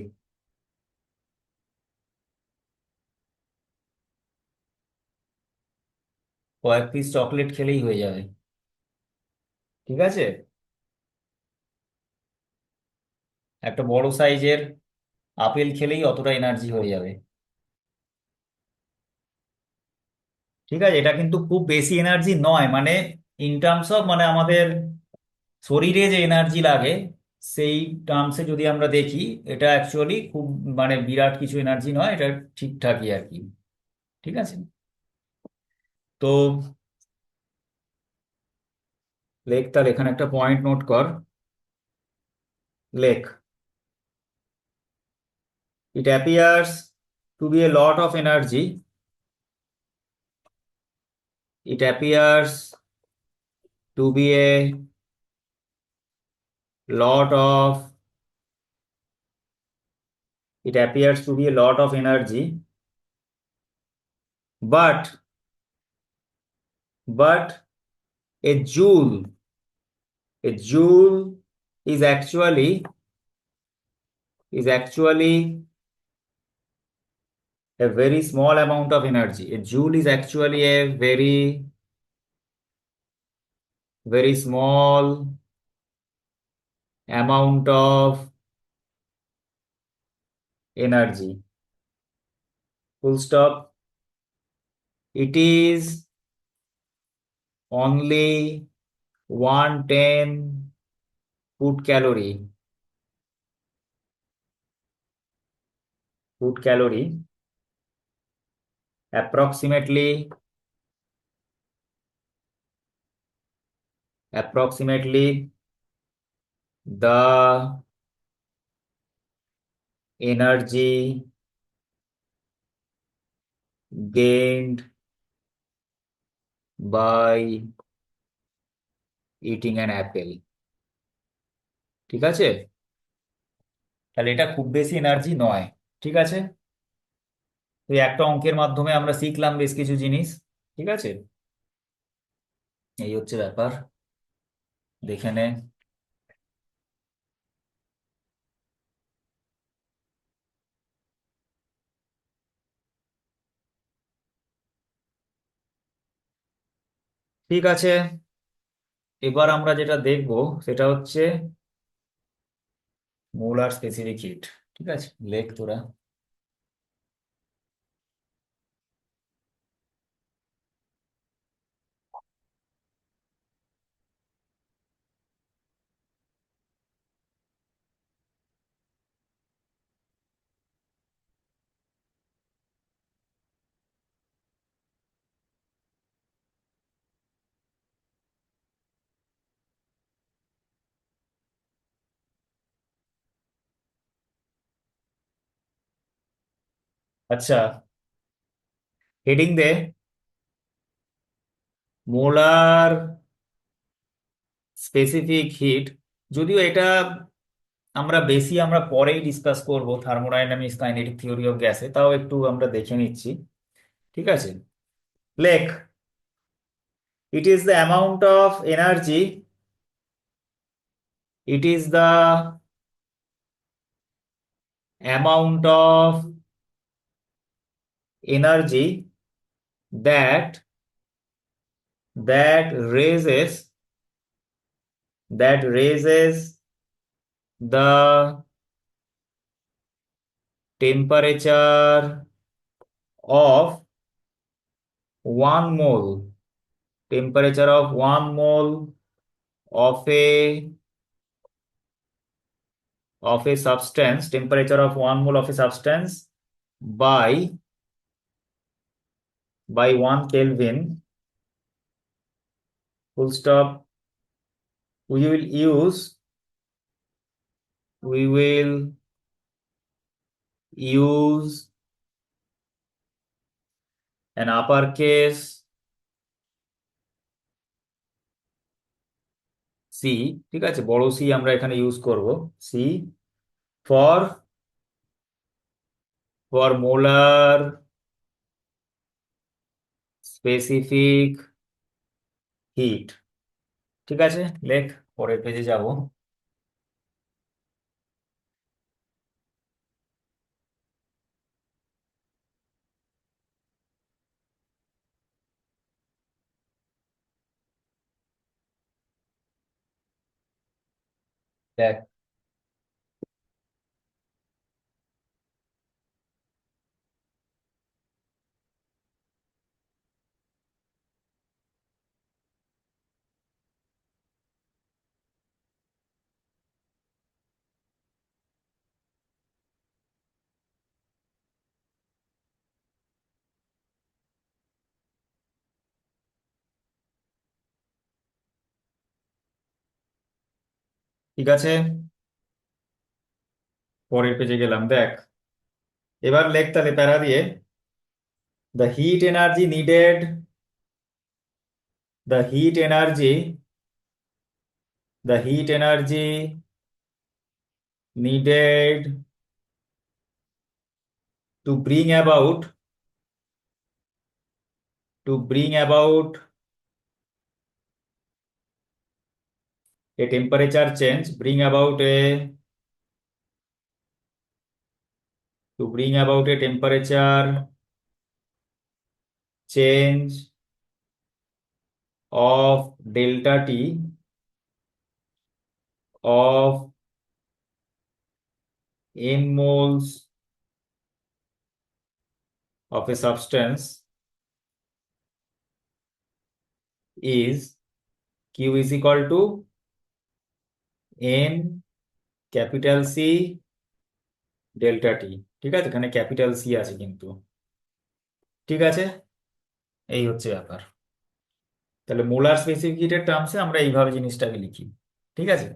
কয়েক পিস চকলেট খেলেই হয়ে যাবে। ঠিক আছে, একটা বড় সাইজের আপেল খেলেই অতটা এনার্জি হয়ে যাবে। ঠিক আছে, এটা কিন্তু খুব বেশি এনার্জি নয়, মানে ইন টার্মস অফ, মানে আমাদের শরীরে যে এনার্জি লাগে সেই টার্মসে যদি আমরা দেখি, এটা অ্যাকচুয়ালি খুব, মানে বিরাট কিছু এনার্জি নয়, এটা ঠিকঠাকই আর কি। ঠিক আছে, তো লেখ, তাহলে এখানে একটা পয়েন্ট নোট কর। লেখ, it appears to be a lot of energy. It appears to be a lot of, it appears to be a lot of energy, but but a joule is actually a very small amount of energy. A joule is actually a very small amount of energy. Full stop. It is only 110 food calorie. Food calorie, approximately the energy gained by eating an apple. ঠিক আছে, তাহলে এটা খুব বেশি এনার্জি নয়। ঠিক আছে, তো এই একটা অঙ্কের মাধ্যমে আমরা শিখলাম বেশ কিছু জিনিস। ঠিক আছে, এই হচ্ছে ব্যাপার, দেখে নে। ঠিক আছে, এবার আমরা যেটা দেখব সেটা হচ্ছে মোলার স্পেসিফিক হিট। ঠিক আছে, লেখ তোরা। আচ্ছা, হেডিং দে, মোলার স্পেসিফিক হিট। যদিও এটা আমরা পরেই ডিসকাস করব থার্মোডাইনামিক্স, কাইনেটিক থিওরি অফ গ্যাসে, তাও একটু আমরা দেখে নিচ্ছি। ঠিক আছে, লেখ, it is the amount of energy, it is the amount of energy that that raises the temperature of 1 mole, temperature of 1 mole of a substance, temperature of 1 mole of a substance by 1 Kelvin full stop. We will use an uppercase C, ঠিক আছে, বড় সি আমরা এখানে ইউজ করব, C for molar specific heat. ঠিক আছে, লেখ, পরের পেজে যাব। দেখ, ঠিক আছে, পরের পেজে গেলাম। দেখ, এবার লেখ তাহলে প্যারা দিয়ে, the heat energy needed the heat energy the heat energy needed to bring about a temperature change, to bring about a temperature change of delta T of n moles of a substance is Q is equal to n capital C delta T। ঠিক আছে, এখানে ক্যাপিটাল সি আছে কিন্তু। ঠিক আছে, এই হচ্ছে ব্যাপার। তাহলে মোলার স্পেসিফিক হিটের টার্মসে আমরা এইভাবে জিনিসটাকে লিখি। ঠিক আছে,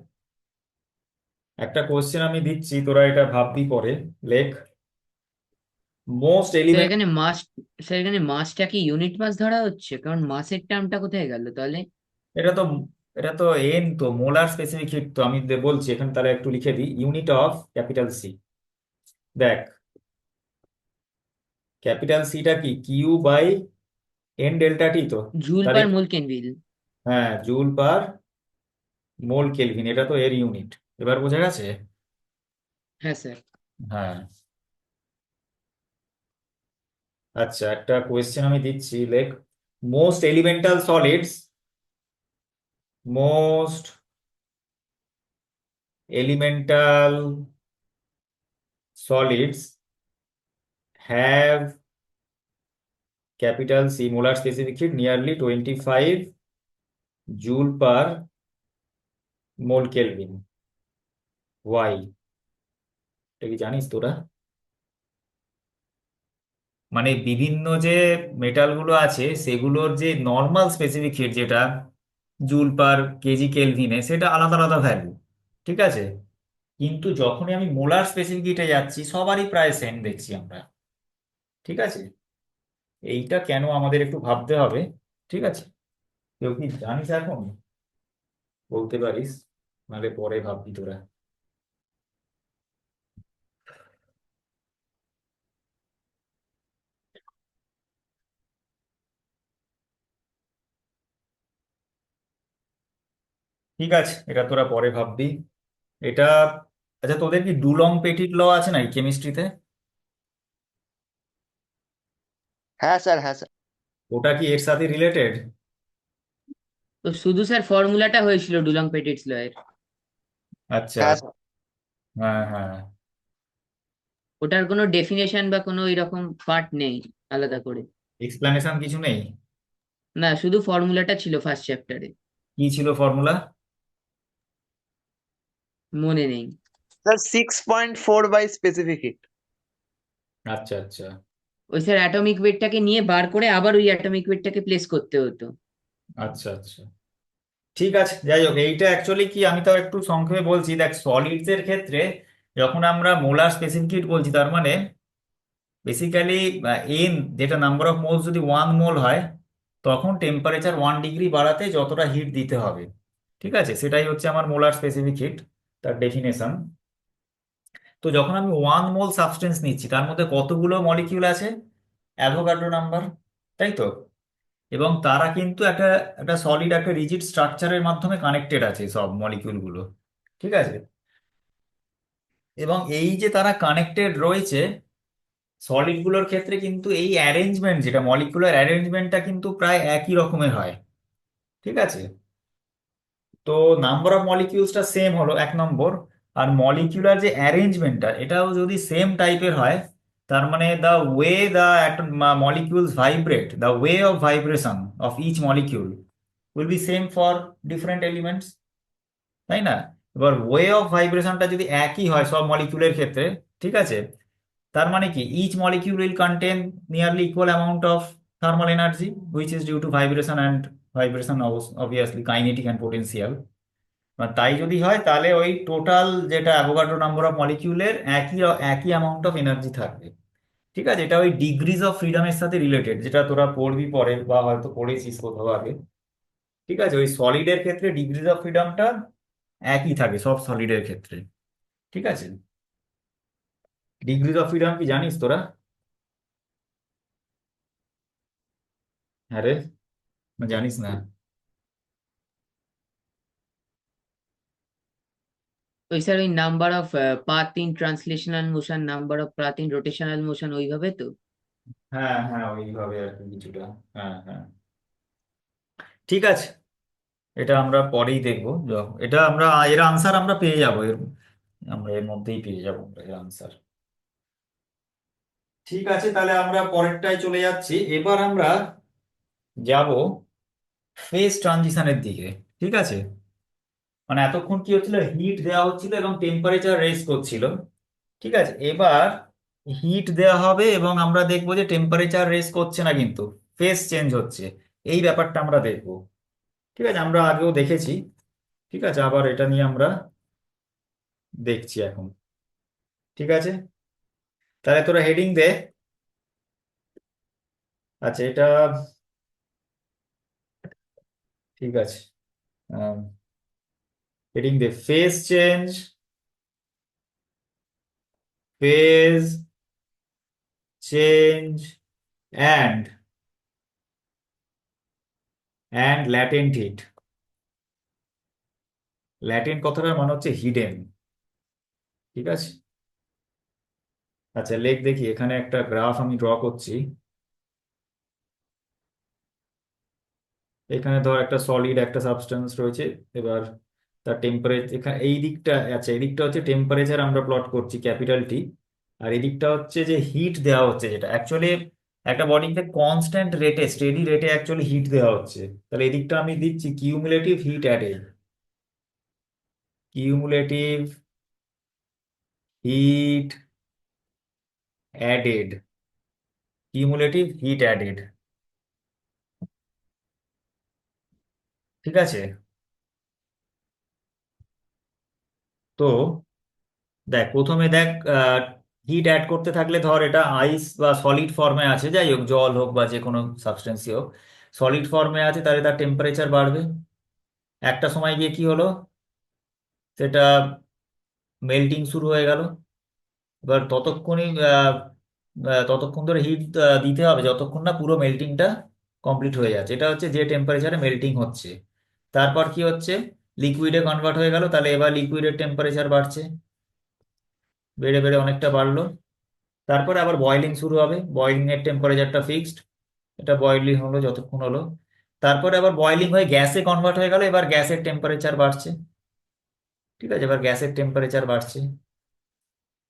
একটা কোশ্চেন আমি দিচ্ছি, তোরা এটা ভাববি পরে। লেখ, মোস্ট তো এলিমেন্ট। এখানে মাস স্যার এখানে মাসটা কি ইউনিট মাস ধরা হচ্ছে? কারণ মাসের টার্মটা কোথায় গেল তাহলে? এটা তো এটা তো এন, তো মোলার স্পেসিফিক হিট তো আমি বলছি এখানে, তাহলে একটু লিখে দিই, ইউনিট অফ ক্যাপিটাল সি। দেখ, ক্যাপিটাল সিটা কি, কিউ বাই এন ডেল্টা টি তো। জুল তাহলে পার মোল কেনভিল। হ্যাঁ, জুল পার মোল কেলভিন, এটা তো এর ইউনিট। এবার বোঝা গেছে? হ্যাঁ স্যার। হ্যাঁ, আচ্ছা, একটা কোয়েশ্চেন আমি দিচ্ছি, লেখ, most elemental solids most elemental solids have capital C molar specific heat nearly 25 joule per mole kelvin. Why? এটা কি জানিস তোরা? মানে বিভিন্ন যে মেটালগুলো আছে সেগুলোর যে নর্মাল স্পেসিফিক হিট, যেটা জুল পার কেজি কেলভিনে, সেটা আলাদা আলাদা ভ্যালু। ঠিক আছে, কিন্তু যখনই আমি মোলার স্পেসিফিক হিটে যাচ্ছি সবারই প্রায় সেম দেখছি আমরা। ঠিক আছে, এইটা কেন আমাদের একটু ভাবতে হবে। ঠিক আছে, কেউ কি জানিস এখন? বলতে পারিস, নাহলে পরে ভাববি তোরা। ঠিক আছে, এটা তোরা পরে ভাববি। এটা, আচ্ছা, তোদের কি ডুলং পেটিট ল আছে নাকি কেমিস্ট্রিতে? হ্যাঁ স্যার, হ্যাঁ স্যার। ওটা কি এর সাথে রিলেটেড? তো শুধু স্যার ফর্মুলাটা হয়েছিল ডুলং পেটিটস ল এর। আচ্ছা, হ্যাঁ স্যার। হ্যাঁ হ্যাঁ। ওটার কোনো ডেফিনেশন বা কোনো এরকম পার্ট নেই আলাদা করে। এক্সপ্লানেশন কিছু নেই? না, শুধু ফর্মুলাটা ছিল ফার্স্ট চ্যাপ্টারে। কি ছিল ফর্মুলা? মনে নেই। Sir 6.4 by specific heat. আচ্ছা আচ্ছা। ওই স্যার অ্যাটমিক ওয়েটটাকে নিয়ে বার করে আবার ওই অ্যাটমিক ওয়েটটাকে প্লেস করতে হতো। আচ্ছা আচ্ছা। ঠিক আছে, যাই হোক, এইটা অ্যাকচুয়ালি কি আমি তো একটু সংক্ষেপে বলছি। দেখ, সলিডস এর ক্ষেত্রে যখন আমরা মোলার স্পেসিফিক হিট বলছি, তার মানে বেসিক্যালি এন, যেটা নাম্বার অফ মোলস যদি 1 মোল হয়, তখন টেম্পারেচার 1 ডিগ্রি বাড়াতে যতটা হিট দিতে হবে, ঠিক আছে, সেটাই হচ্ছে আমার মোলার স্পেসিফিক হিট, তার ডেফিনেশন। তো যখন আমি 1 মোল সাবস্টেন্স নিচ্ছি, তার মধ্যে কতগুলো মলিকিউল আছে? অ্যাভোগাড্রো নাম্বার, তাই তো। এবং তারা কিন্তু একটা একটা সলিড, একটা রিজিড স্ট্রাকচারের মাধ্যমে কানেক্টেড আছে সব মলিকিউলগুলো, ঠিক আছে। এবং এই যে তারা কানেক্টেড রয়েছে, সলিডগুলোর ক্ষেত্রে কিন্তু এই অ্যারেঞ্জমেন্ট, যেটা মলিকুলার অ্যারেঞ্জমেন্টটা কিন্তু প্রায় একই রকমের হয়, ঠিক আছে। তো নাম্বার অফ মলিকিউলসটা সেম হলো 1 নম্বর। আর মলিকিউলার যে অ্যারেঞ্জমেন্টটা, এটাও যদি সেম টাইপের হয়, তার মানে the way the molecules vibrate, the way of vibration of each molecule will be same for different elements, তাই না? এবার ওয়ে অফ ভাইব্রেশনটা যদি একই হয় সব মলিকিউলের ক্ষেত্রে, ঠিক আছে, তার মানে কি each molecule will contain nearly equal amount of thermal energy which is due to vibration, and vibration obviously kinetic and potential. তাই যদি হয়, তাহলে ওই টোটাল যেটা অ্যাভোগাড্রো নাম্বার অফ মলিকিউলের একই একই অ্যামাউন্ট অফ এনার্জি থাকবে, ঠিক আছে। এটা ওই ডিগ্রিজ অফ ফ্রিডমের সাথে রিলেটেড, যেটা তোরা পড়বি পরে বা হয়তো পড়েছিস কোথাও আগে, ঠিক আছে। ওই সলিডের ক্ষেত্রে ডিগ্রিজ অফ ফ্রিডমটা একই থাকে সব সলিডের ক্ষেত্রে, ঠিক আছে। ডিগ্রিজ অফ ফ্রিডম কি জানিস তোরা? হ্যাঁ রে, না জানিস না? ওই স্যার ওই number of path in translational motion, number of path in rotational motion, ওইভাবে তো? হ্যাঁ হ্যাঁ, ওইভাবে আর কি কিছুটা। হ্যাঁ হ্যাঁ, ঠিক আছে, এটা আমরা পরেই দেখবো। এটা আমরা, এর আনসার আমরা পেয়ে যাবো, আমরা এর মধ্যেই পেয়ে যাবো আমরা এর আনসার। ঠিক আছে, তাহলে আমরা পরেরটায় চলে যাচ্ছি। এবার আমরা যাব ফেজ ট্রানজিশনের দিকে, ঠিক আছে। মানে এতক্ষণ কি হচ্ছিল, হিট দেওয়া হচ্ছিল এবং টেম্পারেচার রেজ করছিল, ঠিক আছে। এবার হিট দেওয়া হবে এবং আমরা দেখবো যে টেম্পারেচার রেজ করছে না, কিন্তু ফেজ চেঞ্জ হচ্ছে। এই ব্যাপারটা আমরা দেখবো, ঠিক আছে। আমরা আগেও দেখেছি, ঠিক আছে, আবার এটা নিয়ে আমরা দেখছি এখন, ঠিক আছে। তাহলে তোরা হেডিং দে। আচ্ছা, এটা ঠিক আছে। হেডিং দে, phase change, phase change and latent heat. Latent কথাটার মানে হচ্ছে হিডেন, ঠিক আছে। আচ্ছা, লেখ দেখি, এখানে একটা গ্রাফ আমি ড্র করছি। এখানে ধর একটা সলিড, একটা সাবস্টেন্স রয়েছে। এবার তার টেম্পারেচার, এখানে এই দিকটা, আচ্ছা এই দিকটা হচ্ছে টেম্পারেচার আমরা প্লট করছি ক্যাপিটাল টি। আর এই দিকটা হচ্ছে যে হিট দেওয়া হচ্ছে, যেটা অ্যাকচুয়ালি একটা বডিতে কনস্ট্যান্ট রেটে, স্টেডি রেটে অ্যাকচুয়ালি হিট দেওয়া হচ্ছে। তাহলে এই দিকটা আমি দিচ্ছি cumulative heat added, cumulative heat added, cumulative heat added, ঠিক আছে। তো দেখ, প্রথমে দেখ, হিট অ্যাড করতে থাকলে ধর এটা আইস বা সলিড ফর্মে আছে, যাই হোক, জল হোক বা যে কোনো সাবস্টেন্সই হোক, সলিড ফর্মে আছে, তাহলে তার টেম্পারেচার বাড়বে। একটা সময় গিয়ে কি হলো, সেটা মেল্টিং শুরু হয়ে গেল। এবার ততক্ষণই ততক্ষণ ধরে হিট দিতে হবে যতক্ষণ না পুরো মেল্টিংটা কমপ্লিট হয়ে যাচ্ছে। এটা হচ্ছে যে টেম্পারেচারে মেল্টিং হচ্ছে। তারপর কি হচ্ছে, লিকুইডে কনভার্ট হয়ে গেল, তাহলে এবার লিকুইডের টেম্পারেচার বাড়ছে, বেড়ে বেড়ে অনেকটা বাড়লো। তারপরে আবার বয়েলিং শুরু হবে, বয়েলিং এর টেম্পারেচারটা ফিক্সড, এটা বয়েলিং হলো যতক্ষণ হলো। তারপরে আবার বয়েলিং হয়ে গ্যাসে কনভার্ট হয়ে গেল, এবার গ্যাসের টেম্পারেচার বাড়ছে, ঠিক আছে, এবার গ্যাসের টেম্পারেচার বাড়ছে।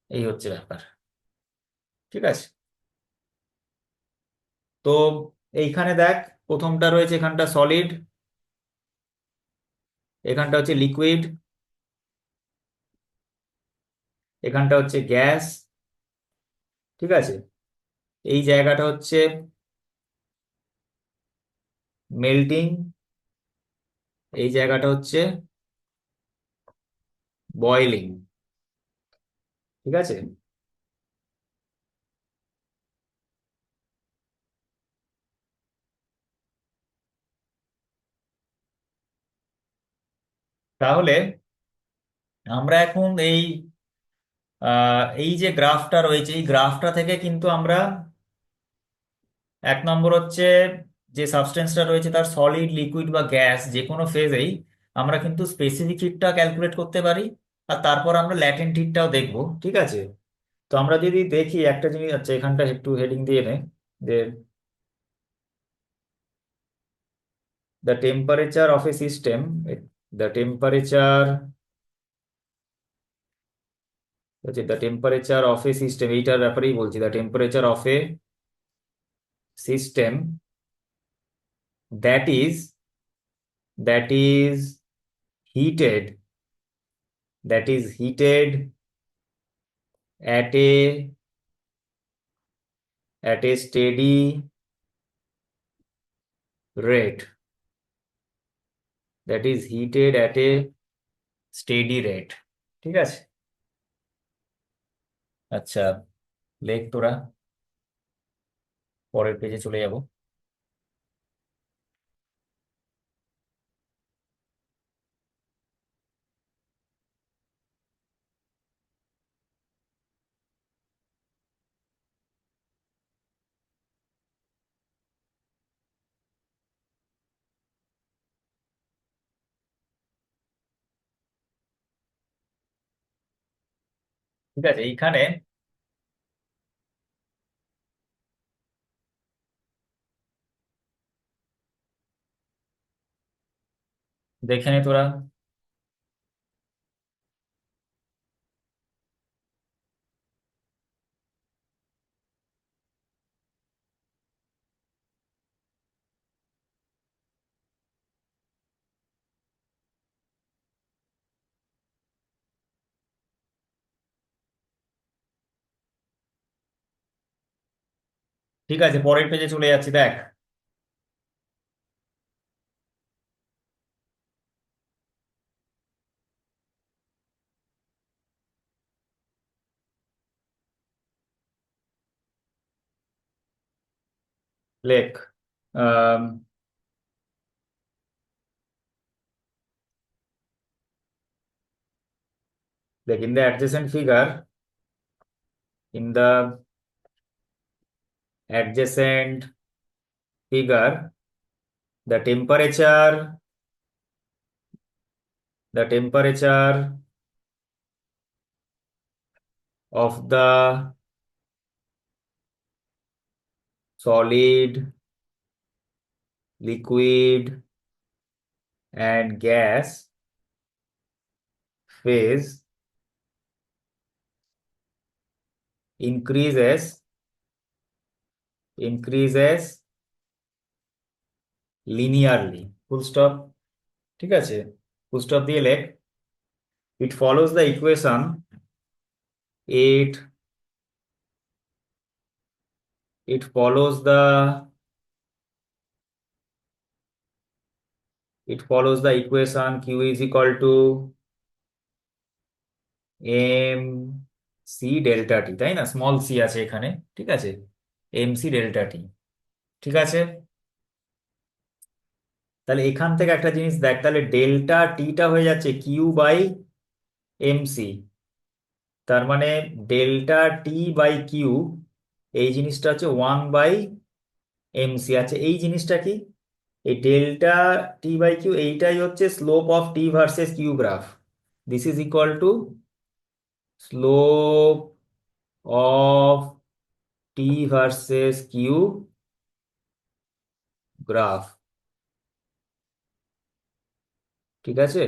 এই হচ্ছে ব্যাপার, ঠিক আছে। তো এইখানে দেখ, প্রথমটা রয়েছে এখানটা সলিড, এখানটা হচ্ছে লিকুইড, এখানটা হচ্ছে গ্যাস, ঠিক আছে। এই জায়গাটা হচ্ছে মেল্টিং, এই জায়গাটা হচ্ছে বয়েলিং। ঠিক আছে, তাহলে আমরা এখন এই যে গ্রাফটা রয়েছে এই গ্রাফটা থেকে কিন্তু আমরা এক নম্বর হচ্ছে যে সাবস্টেন্সটা রয়েছে তার সলিড, লিকুইড বা গ্যাস যে কোনো ফেজেই আমরা কিন্তু স্পেসিফিক হিটটা ক্যালকুলেট করতে পারি, আর তারপর আমরা ল্যাটেন্ট হিটটাও দেখবো। ঠিক আছে, তো আমরা যদি দেখি একটা জিনিস, আচ্ছা এখানটা একটু হেডিং দিয়ে নে, যে the temperature of a system, the temperature হচ্ছে the temperature of a system, এইটার ব্যাপারেই বলছি, the temperature of a system that is that is heated that is heated at a steady rate, that is heated at a steady rate। ঠিক আছে, আচ্ছা লেখ তোরা, পরের পেজে চলে যাব। ঠিক আছে, এইখানে দেখে নে তোরা। ঠিক আছে, পরের পেজে চলে যাচ্ছি, দেখ। লেখ, আম, দেখ, in the adjacent figure, in the adjacent figure the temperature the temperature of the solid, liquid and gas phase increases linearly, full stop। ঠিক আছে, full stop দিয়ে লেখ, it follows the equation, it it follows the it follows the equation q is equal to M C delta T, তাই না? স্মল সি আছে এখানে। ঠিক আছে, এম সি ডেল্টা টি। ঠিক আছে, তাহলে এখান থেকে একটা জিনিস দেখ, তাহলে ডেল্টা টিটা হয়ে যাচ্ছে কিউ বাই এম সি। তার মানে ডেল্টা টি বাই কিউ, এই জিনিসটা হচ্ছে ওয়ান বাই এম সি। আছে এই জিনিসটা কি, এই ডেল্টা টি বাই কিউ এইটাই হচ্ছে slope of T versus Q graph. This is equal to slope of T versus Q graph. ঠিক আছে,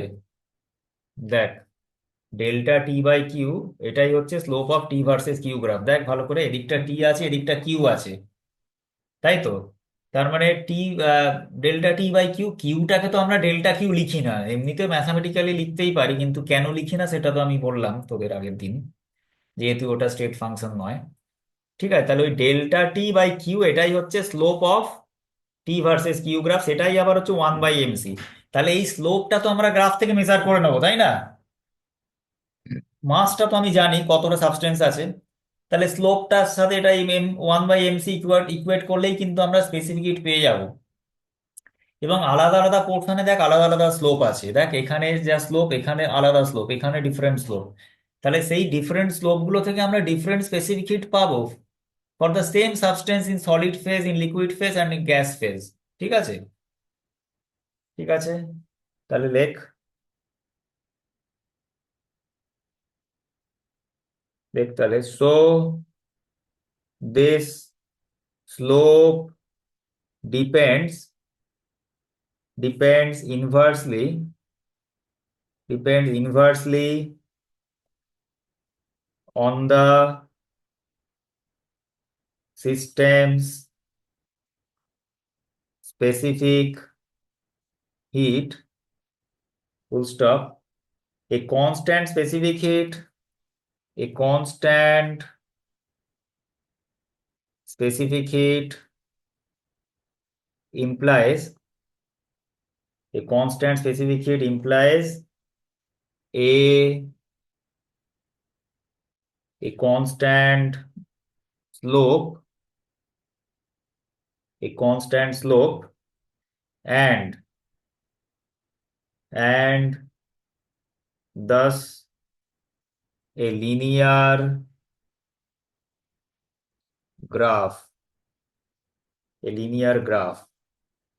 দেখ, ডেল্টা টি বাই কিউ এটাই হচ্ছে slope of T versus Q graph. দেখ ভালো করে, এদিকটা টি আছে এদিকটা কিউ আছে, তাই তো? তার মানে ডেল্টা টি বাই কিউ, কিউটাকে তো আমরা ডেল্টা কিউ লিখি না, এমনিতে ম্যাথামেটিক্যালি লিখতেই পারি, কিন্তু কেন লিখি না সেটা তো আমি বললাম তোদের আগের দিন, যেহেতু ওটা স্টেট ফাংশন নয়। ঠিক আছে, তাহলে ওই ডেল্টা টি বাই কিউ এটাই হচ্ছে slope of T versus Q graph, সেটাই আবার হচ্ছে ওয়ান বাই এমসি। তাহলে এই স্লোপটা তো আমরা গ্রাফ থেকে মেজার করে নেবো, তাই না? মাসটা তো আমি জানি কতটা সাবস্টেন্স আছে, তাহলে স্লোপটার সাথে এটা এম 1/mc ইকুয়েট করলেই কিন্তু আমরা স্পেসিফিক হিট পেয়ে যাব। এবং আলাদা আলাদা পোর্শনে দেখ আলাদা আলাদা স্লোপ আছে, দেখ এখানে যা স্লোপ, এখানে আলাদা স্লোপ, এখানে ডিফারেন্ট স্লোপ। তাহলে সেই ডিফারেন্ট স্লোপ গুলো থেকে আমরা ডিফারেন্ট স্পেসিফিক হিট পাবো for the same substance in solid phase, in liquid phase and in gas phase. ঠিক আছে? ঠিক আছে, তাহলে লেখ। লেখ তাহলে, so this slope depends inversely on the system's specific heat, full stop. A constant specific heat, a constant specific heat implies a constant specific heat implies a constant slope, and thus a linear graph,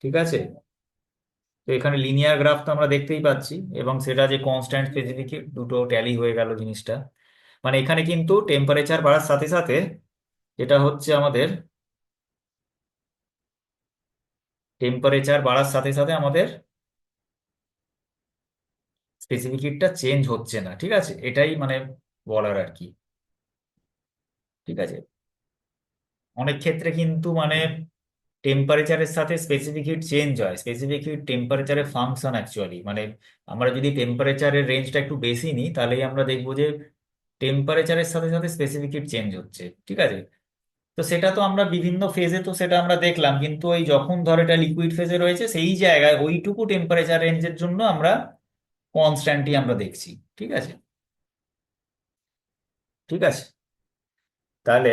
ঠিক আছে? তো এখানে লিনিয়ার গ্রাফ তো আমরা দেখতেই পাচ্ছি, এবং সেটা যে কনস্ট্যান্ট স্পেসিফিক দুটো ট্যালি হয়ে গেল জিনিসটা। মানে এখানে কিন্তু টেম্পারেচার বাড়ার সাথে সাথে যেটা হচ্ছে আমাদের, আমাদের স্পেসিফিক হিটটা চেঞ্জ হচ্ছে না, ঠিক আছে? এটাই মানে বলার আর কি। ঠিক আছে, অনেক ক্ষেত্রে কিন্তু মানে টেম্পারেচারের সাথে স্পেসিফিক হিট চেঞ্জ হয়, স্পেসিফিক হিট টেম্পারেচারের ফাংশন অ্যাকচুয়ালি। মানে আমরা যদি টেম্পারেচারের রেঞ্জটা একটু বেশি নিই, তাহলেই আমরা দেখবো যে টেম্পারেচারের সাথে সাথে স্পেসিফিক হিট চেঞ্জ হচ্ছে। ঠিক আছে, তো সেটা তো আমরা বিভিন্ন ফেজে তো সেটা আমরা দেখলাম, কিন্তু ওই যখন ধর এটা লিকুইড ফেজে রয়েছে সেই জায়গায় ওইটুকু টেম্পারেচার রেঞ্জের জন্য আমরা কনস্ট্যান্টই আমরা দেখছি। ঠিক আছে? ঠিক আছে, তাহলে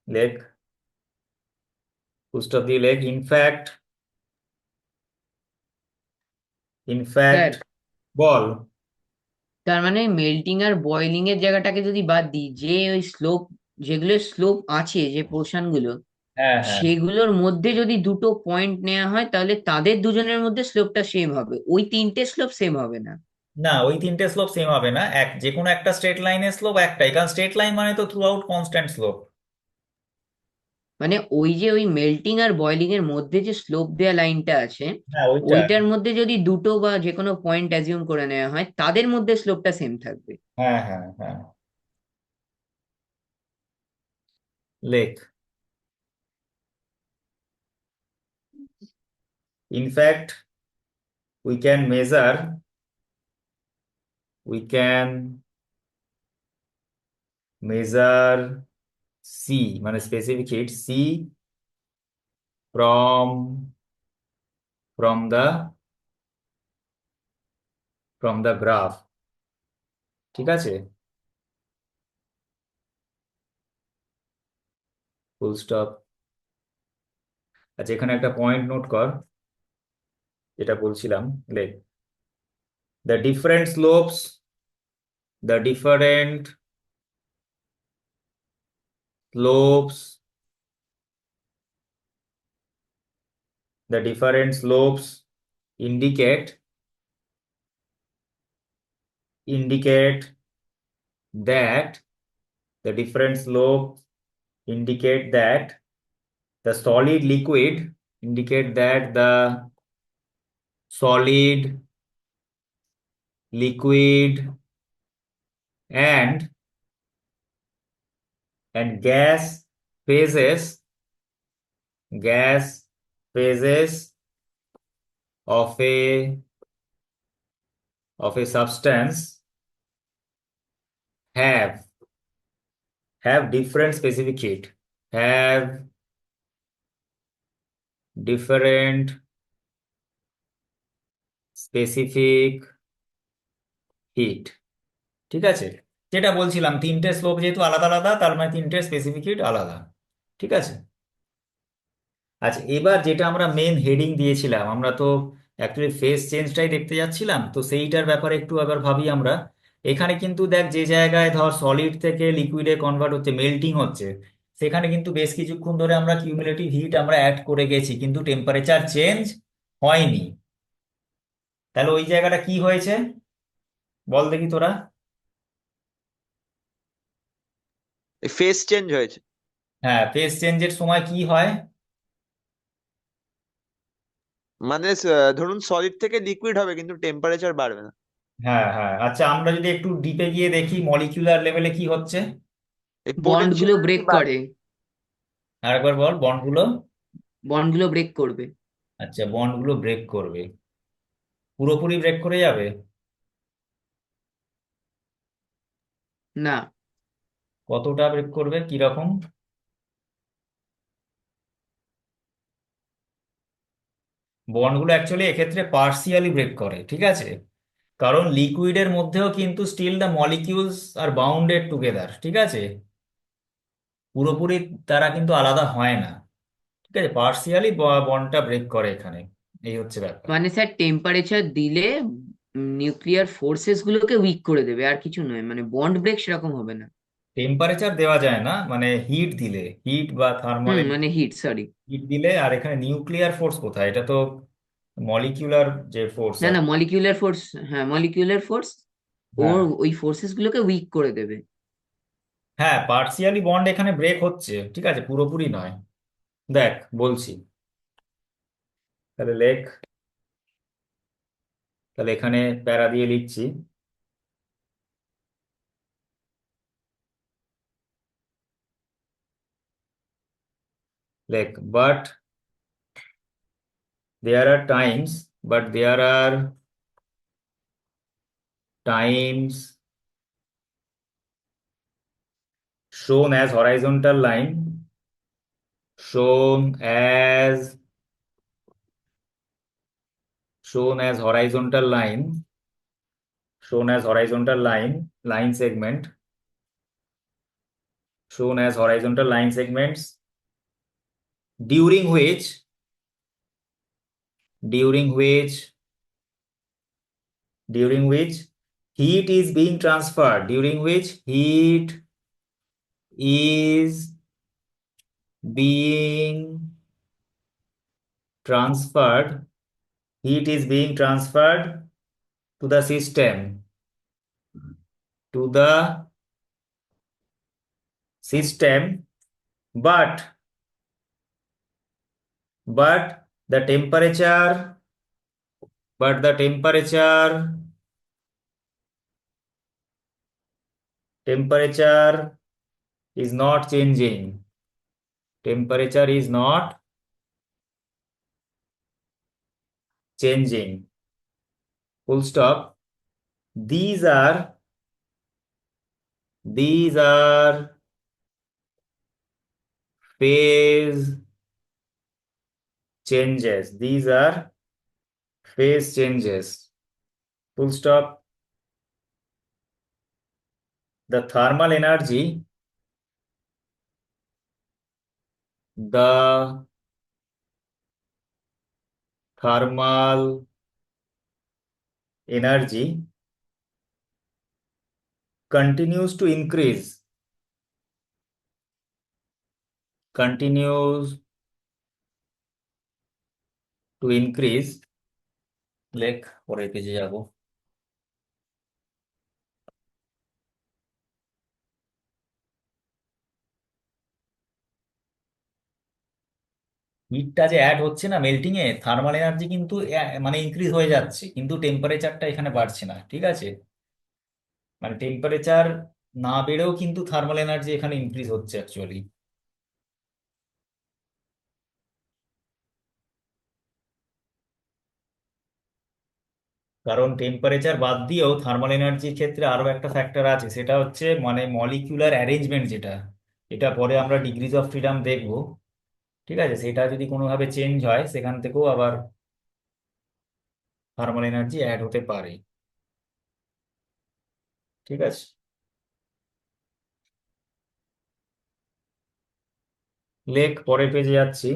লেখ, পুস্টক দিয়ে লেখ, ইনফ্যাক্ট স্যার, বল। তার মানে মেল্টিং আর বয়েলিং এর জায়গাটাকে যদি বাদ দিই, যে ওই স্লোপ, যেগুলো স্লোপ আছে, যে পোর্শন গুলো, হ্যাঁ, হ্যাঁ। সেগুলোর মধ্যে যদি দুটো পয়েন্ট নেওয়া হয়, তাহলে তাদের দুজনের মধ্যে স্লোপটা সেম হবে, ওই তিনটে স্লোপ সেম হবে না। না, ওই তিনটে স্লোপ সেম হবে না, যে কোনো একটা স্ট্রেট লাইনের স্লোপ একটাই, কারণ স্ট্রেট লাইন মানে তো থ্রু আউট কনস্ট্যান্ট স্লোপ। মানে ওই যে ওই মেল্টিং আর বয়েলিং এর মধ্যে যে স্লোপ দেওয়া লাইনটা আছে, হ্যাঁ, ওইটা। ওইটার মধ্যে যদি দুটো বা যে কোনো পয়েন্ট অ্যাজিউম করে নেওয়া হয়, তাদের মধ্যে স্লোপটা সেম থাকবে। হ্যাঁ, হ্যাঁ, হ্যাঁ, লেখ, in fact we can measure we can measure C, মানে specific hit C from from the graph। ঠিক আছে, ফুল স্টপ। আচ্ছা, এখানে একটা পয়েন্ট নোট কর, যেটা বলছিলাম। লেখ, the different slopes the different slopes the different slopes indicate indicate that the different slopes indicate that the solid liquid indicate that the solid liquid and gas phases gas phases of a substance have different specific heat, have different specific heat, ঠিক আছে? যেটা বলছিলাম, তিনটে স্লোপ যেহেতু আলাদা আলাদা, তার মানে তিনটে স্পেসিফিক হিট আলাদা, ঠিক আছে? আচ্ছা, এবার যেটা আমরা মেন হেডিং দিয়েছিলাম, আমরা তো অ্যাকচুয়ালি ফেজ চেঞ্জটাই দেখতে যাচ্ছিলাম, তো সেইটার ব্যাপারে একটু আবার ভাবি আমরা। এখানে কিন্তু দেখ, যে জায়গায় ধর সলিড থেকে লিকুইডে কনভার্ট হচ্ছে, মেল্টিং হচ্ছে, সেখানে কিন্তু বেশ কিছুক্ষণ ধরে আমরা কিউমুলেটিভ হিট আমরা অ্যাড করে গেছি, কিন্তু টেম্পারেচার চেঞ্জ হয়নি। তাহলে ওই জায়গাটা কি হয়েছে বল দেখি তোরা। ফেজ চেঞ্জ হয়েছে। হ্যাঁ, ফেজ চেঞ্জের সময় কি হয়? মানে ধরুন সলিড থেকে লিকুইড হবে কিন্তু টেম্পারেচার বাড়বে না। হ্যাঁ হ্যাঁ, আচ্ছা, আমরা যদি একটু ডিপে গিয়ে দেখি মলিকিউলার লেভেলে কি হচ্ছে। এই বন্ড গুলো পোটেনশিয়ালিটি হ্যাঁ, ব্রেক বাড়বে। করে, আরেকবার বল, বন্ডগুলো। বন্ড গুলো ব্রেক করবে। আচ্ছা, বন্ডগুলো ব্রেক করবে, পুরোপুরি ব্রেক করে যাবে? না, কতটা ব্রেক করবে, কি রকম? বন্ডগুলো অ্যাকচুয়ালি এক্ষেত্রে পার্সিয়ালি ব্রেক করে, ঠিক আছে? কারণ লিকুইডের মধ্যেও কিন্তু still the molecules are bounded together, ঠিক আছে? পুরোপুরি তারা কিন্তু আলাদা হয় না, ঠিক আছে? পার্সিয়ালি বন্ডটা ব্রেক করে এখানে, এই হচ্ছে ব্যাপার। মানে স্যার টেম্পারেচার দিলে নিউক্লিয়ার ফোর্সেস গুলোকে উইক করে দেবে, আর কিছু নয়, মানে বন্ড ব্রেক সেরকম হবে না। টেম্পারেচার দেওয়া যায় না, মানে হিট দিলে, হিট বা থার্মাল মানে হিট, সরি। হিট দিলে। আর এখানে নিউক্লিয়ার ফোর্স কোথায়? এটা তো মলিকিউলার যে ফোর্স না না, আছে। মলিকিউলার ফোর্স, হ্যাঁ মলিকিউলার ফোর্স ওর হ্যাঁ ওই ফোর্সেস গুলোকে উইক করে দেবে। হ্যাঁ, পার্সিয়ালি বন্ড এখানে ব্রেক হচ্ছে, ঠিক আছে, পুরোপুরি নয়। দেখ বলছি, তাহলে লেখ, তাহলে এখানে প্যারা দিয়ে লিখছি। লেখ, but there are times, but there are times shown as horizontal line, shown as shown as horizontal line, shown as horizontal line segment, shown as horizontal line segments, during which during which during which heat is being transferred, during which heat is being transferred, heat is being transferred to the system, to the system, but but the temperature but the temperature is not changing, temperature is not changing, full stop. These are phase changes, these are phase changes, full stop. The thermal energy, the thermal energy continues to increase, continues to increase। লেখ, পরের পেজে যাব। হিটটা যে অ্যাড হচ্ছে না মেল্টিং এ, থার্মাল এনার্জি কিন্তু মানে ইনক্রিজ হয়ে যাচ্ছে, কিন্তু টেম্পারেচারটা এখানে বাড়ছে না, ঠিক আছে? মানে টেম্পারেচার না বেড়েও কিন্তু থার্মাল এনার্জি এখানে ইনক্রিজ হচ্ছে অ্যাকচুয়ালি। কারণ টেম্পারেচার বাদ দিয়েও থার্মাল এনার্জির ক্ষেত্রে আরো একটা ফ্যাক্টর আছে, সেটা হচ্ছে মানে মলিকিউলার অ্যারেঞ্জমেন্ট, যেটা এটা পরে আমরা ডিগ্রিজ অফ ফ্রিডম দেখবো, ঠিক আছে? সেটা যদি কোনোভাবে চেঞ্জ হয়, সেখান থেকেও আবার থার্মাল এনার্জি অ্যাড হতে পারে। ঠিক আছে, লেখ পরের পেজে যাচ্ছি।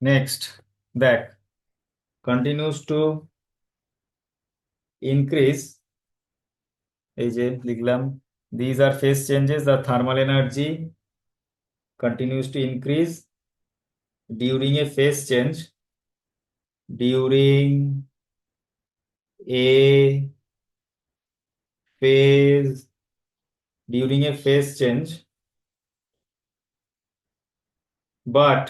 নেক্সট দেখ, কন্টিনিউস টু ইনক্রিজ, এই যে লিখলাম, these are phase changes, the thermal energy continues to increase during a phase change, during a phase, during a phase change, but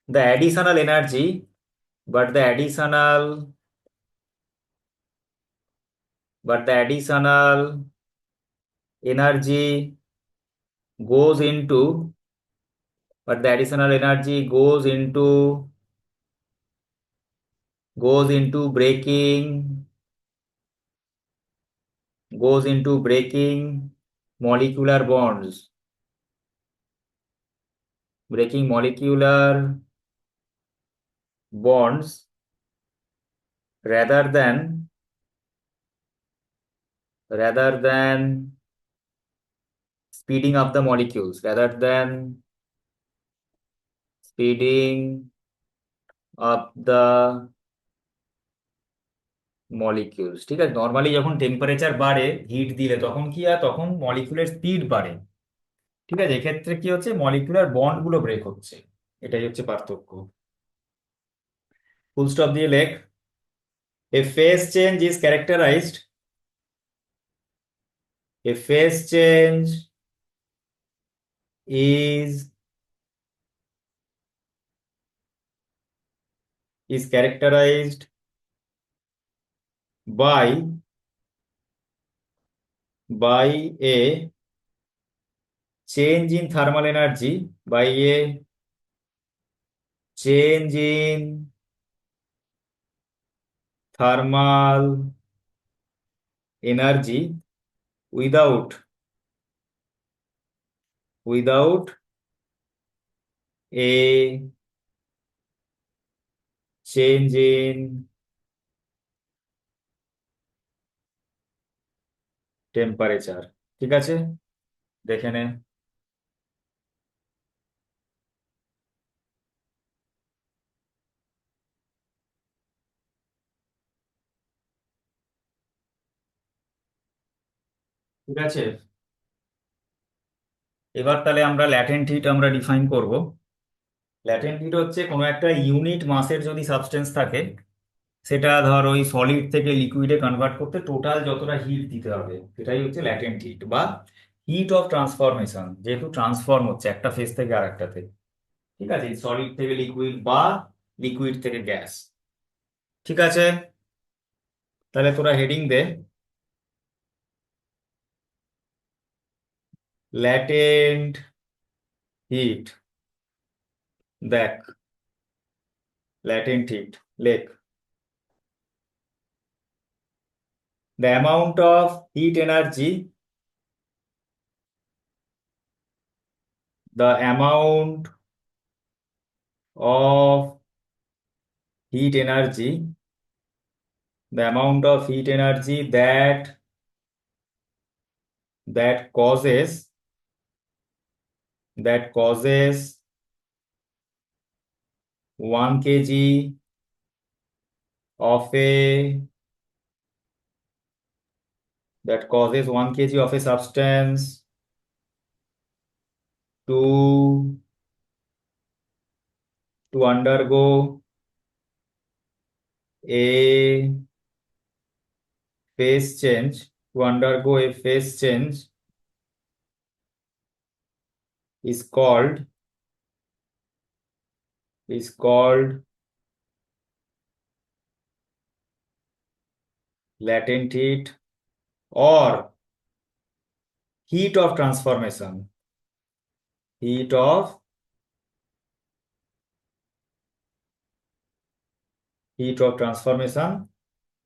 the additional energy, but the additional, but the additional energy goes into, but the additional energy goes into breaking, goes into breaking molecular bonds, breaking molecular bonds rather than speeding up the molecules, rather than speeding up the molecules। ঠিক আছে, নর্মালি যখন টেম্পারেচার বাড়ে হিট দিলে তখন কি হয়, তখন মলিকুলের স্পিড বাড়ে। ঠিক আছে, এক্ষেত্রে কি হচ্ছে, মলিকুলার বন্ড গুলো ব্রেক হচ্ছে, এটাই হচ্ছে পার্থক্য। ফুল স্টপ দিয়ে লেখ, a phase change is characterised, a phase change is characterized by a change in thermal energy, by a change in thermal energy without a change in temperature। ঠিক আছে, দেখে নে। ঠিক আছে, এবার তাহলে আমরা ল্যাটেন্ট হিট আমরা ডিফাইন করব। ল্যাটেন্ট হিট হচ্ছে কোনো একটা ইউনিট মাসের যদি সাবস্টেন্স থাকে, সেটা ধর ওই সলিড থেকে লিকুইডে কনভার্ট করতে টোটাল যতটা হিট দিতে হবে, সেটাই হচ্ছে ল্যাটেন্ট হিট বা হিট অফ ট্রান্সফরমেশন, যেহেতু ট্রান্সফর্ম হচ্ছে একটা ফেজ থেকে আরেকটাতে। ঠিক আছে, সলিড থেকে লিকুইড বা লিকুইড থেকে গ্যাস। ঠিক আছে, তাহলে তোরা হেডিং দে, ল্যাটেন্ট হিট। দেখ, ল্যাটেন্ট হিট লেখ, the amount of heat energy, the amount of heat energy, the amount of heat energy that causes 1 kg of a that causes 1 kg of a substance to undergo a phase change, to undergo a phase change is called latent heat or heat of transformation, heat of transformation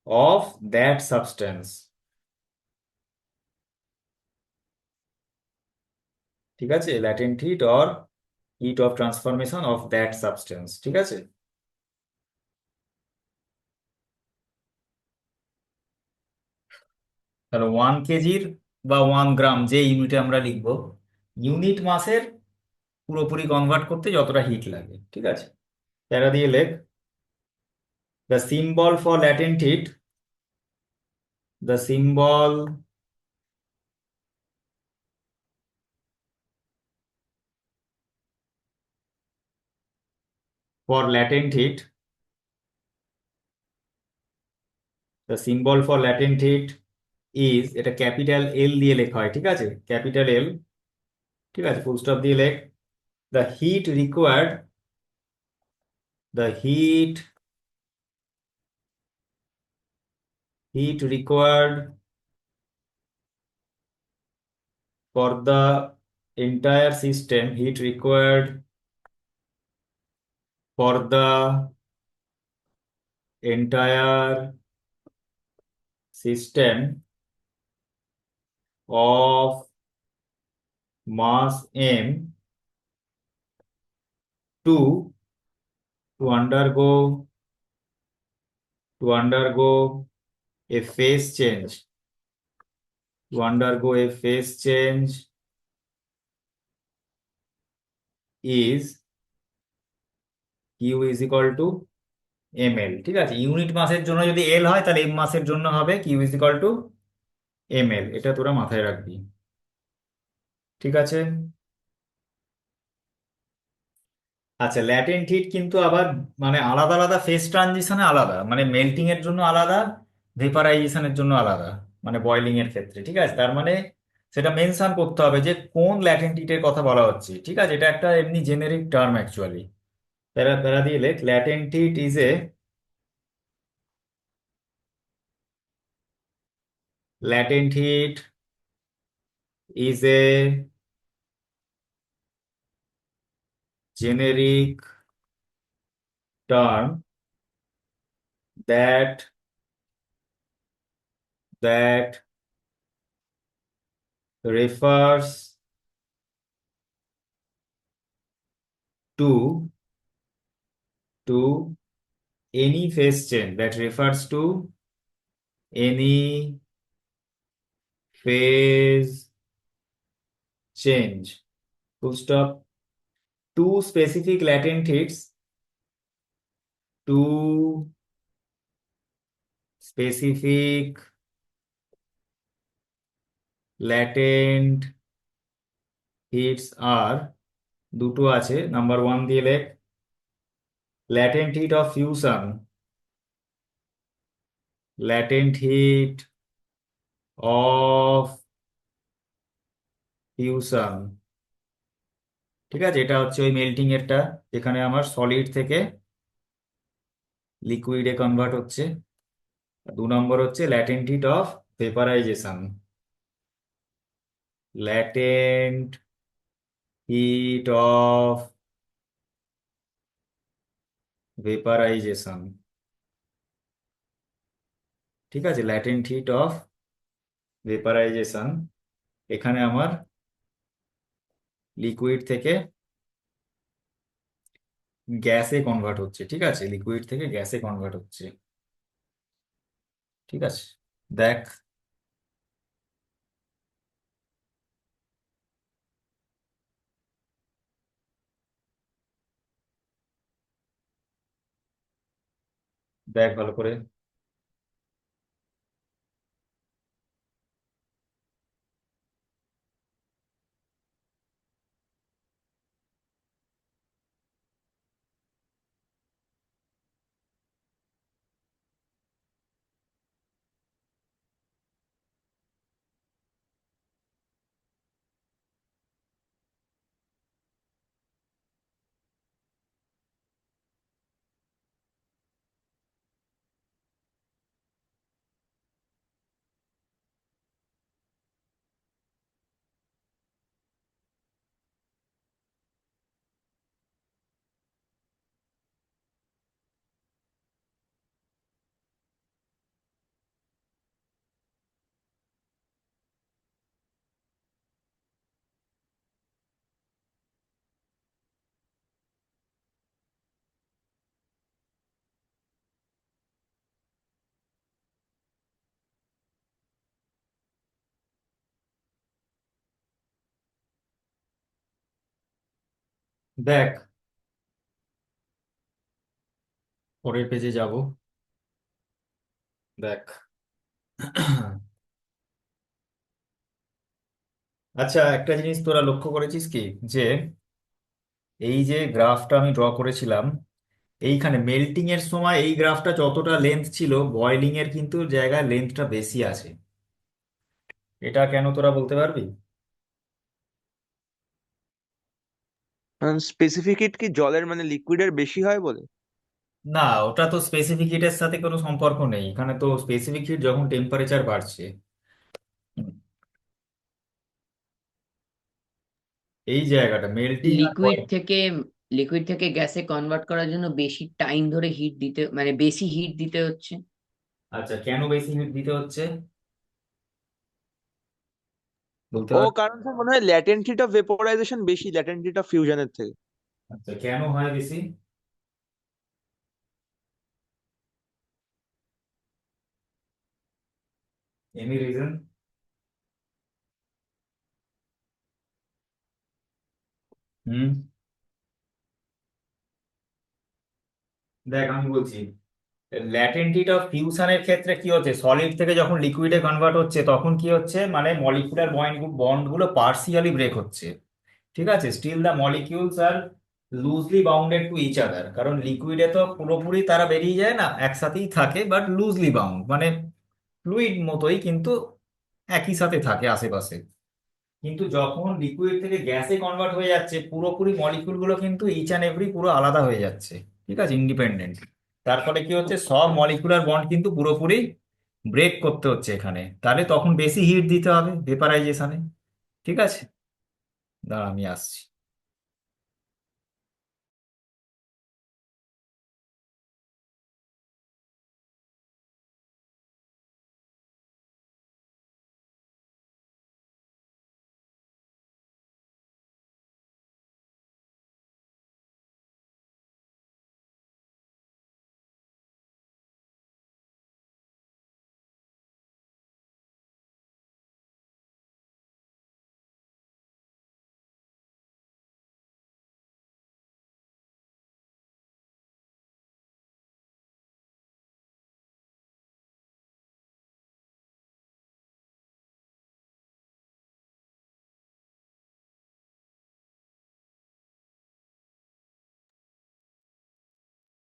of that substance, ঠিক আছে, latent heat or heat of transformation of that substance, ঠিক আছে। তাহলে 1 কেজির বা 1 গ্রাম যে ইউনিটে আমরা লিখবো, ইউনিট মাসের পুরোপুরি কনভার্ট করতে যতটা হিট লাগে, ঠিক আছে। প্যারা দিয়ে লেখ, the symbol for latent heat, the symbol for latent heat, the symbol for latent heat is, এটা ক্যাপিটাল এল দিয়ে লেখা হয়, ঠিক আছে, ক্যাপিটাল এল, ঠিক আছে, ফুল স্টপ দিয়ে লেখ, the heat required, the heat required for the entire system, heat required for the entire system of mass m to to undergo a phase change, to undergo a phase change is Q is equal to ml, ঠিক আছে। ইউনিট মাসের জন্য যদি এল হয় তাহলে এম মাসের জন্য হবে Q is equal to ml, এটা তোরা মাথায় রাখবি, ঠিক আছে। আচ্ছা, ল্যাটেন্ট হিট কিন্তু আবার মানে আলাদা আলাদা ফেজ ট্রানজিশনে আলাদা, মানে মেল্টিং এর জন্য আলাদা, ভেপারাইজেশনের জন্য আলাদা, মানে বয়লিং এর ক্ষেত্রে, ঠিক আছে। তার মানে সেটা মেনশন করতে হবে যে কোন ল্যাটেন্ট হিটের কথা বলা হচ্ছে, ঠিক আছে। এটা একটা এমনি জেনেরিক টার্ম অ্যাকচুয়ালি। প্যারা প্যারা দিয়ে লেখ, latent hit is a, latent heat is a generic term that that refers to any phase change, that refers to any phase change, full stop. Two specific latent heats, two specific latent heats are, দুটো আছে, নাম্বার 1 দিয়ে লেখ, latent heat of fusion, latent heat of fusion, ঠিক আছে। এটা হচ্ছে ওই মেল্টিং এরটা, যেখানে আমার সলিড থেকে লিকুইডে কনভার্ট হচ্ছে। 2 নম্বর হচ্ছে latent heat of vaporisation, latent heat of vaporisation, ঠিক আছে, ল্যাটেন্ট হিট অফ ভেপারাইজেশন, এখানে আমার লিকুইড থেকে গ্যাসে কনভার্ট হচ্ছে, ঠিক আছে, লিকুইড থেকে গ্যাসে কনভার্ট হচ্ছে, ঠিক আছে। দেখ, দেখ ভালো করে। দেখ, পরের পেজে যাব। দেখ, আচ্ছা, একটা জিনিস তোরা লক্ষ্য করেছিস কি, যে এই যে গ্রাফটা আমি ড্র করেছিলাম, এইখানে মেল্টিং এর সময় এই গ্রাফটা যতটা লেন্থ ছিল, বয়েলিং এর কিন্তু জায়গায় লেন্থটা বেশি আছে। এটা কেন তোরা বলতে পারবি? স্পেসিফিক হিট কি জলের মানে লিকুইডের বেশি হয় বলে? না, ওটা তো স্পেসিফিক হিটের সাথে কোনো সম্পর্ক নেই, এখানে তো স্পেসিফিক হিট যখন টেম্পারেচার বাড়ছে, এই জায়গাটা মেল্টিং আর লিকুইড boiling। থেকে লিকুইড থেকে গ্যাসে কনভার্ট করার জন্য বেশি টাইম ধরে হিট দিতে মানে বেশি হিট দিতে হচ্ছে। আচ্ছা, কেন বেশি হিট দিতে হচ্ছে বলতে ও পার? কারণ স্যার মনে হয় ল্যাটেন্ট হিট অফ ভেপোরাইজেশন বেশি ল্যাটেন্ট হিট অফ ফিউশনের থেকে। আচ্ছা, কেন হয় বেশি? Any reason? হুম, দেখ আমি বলছি, ল্যাটেন্ট হিট অফ ফিউশনের ক্ষেত্রে কি হচ্ছে, সলিড থেকে যখন লিকুইডে কনভার্ট হচ্ছে তখন কি হচ্ছে, মানে মলিকুলার বন্ড গুলো পার্সিয়ালি ব্রেক হচ্ছে। ঠিক আছে, still the molecules are loosely bounded to each other, কারণ লিকুইডে তো পুরোপুরি তারা বেরিয়ে যায় না, একসাথেই থাকে, বাট লুজলি বাউন্ড, মানে ফ্লুইড মতোই, কিন্তু একই সাথে থাকে আশেপাশে। কিন্তু যখন লিকুইড থেকে গ্যাসে কনভার্ট হয়ে যাচ্ছে, পুরোপুরি মলিকিউল গুলো কিন্তু ইচ অ্যান্ড এভরি পুরো আলাদা হয়ে যাচ্ছে। ঠিক আছে, ইন্ডিপেন্ডেন্ট। তার ফলে কি হচ্ছে, সব মলিকুলার বন্ড কিন্তু পুরোপুরি ব্রেক করতে হচ্ছে এখানে, তাহলে তখন বেশি হিট দিতে হবে ভেপারাইজেশনে। ঠিক আছে, দাঁড়া আমি আসছি।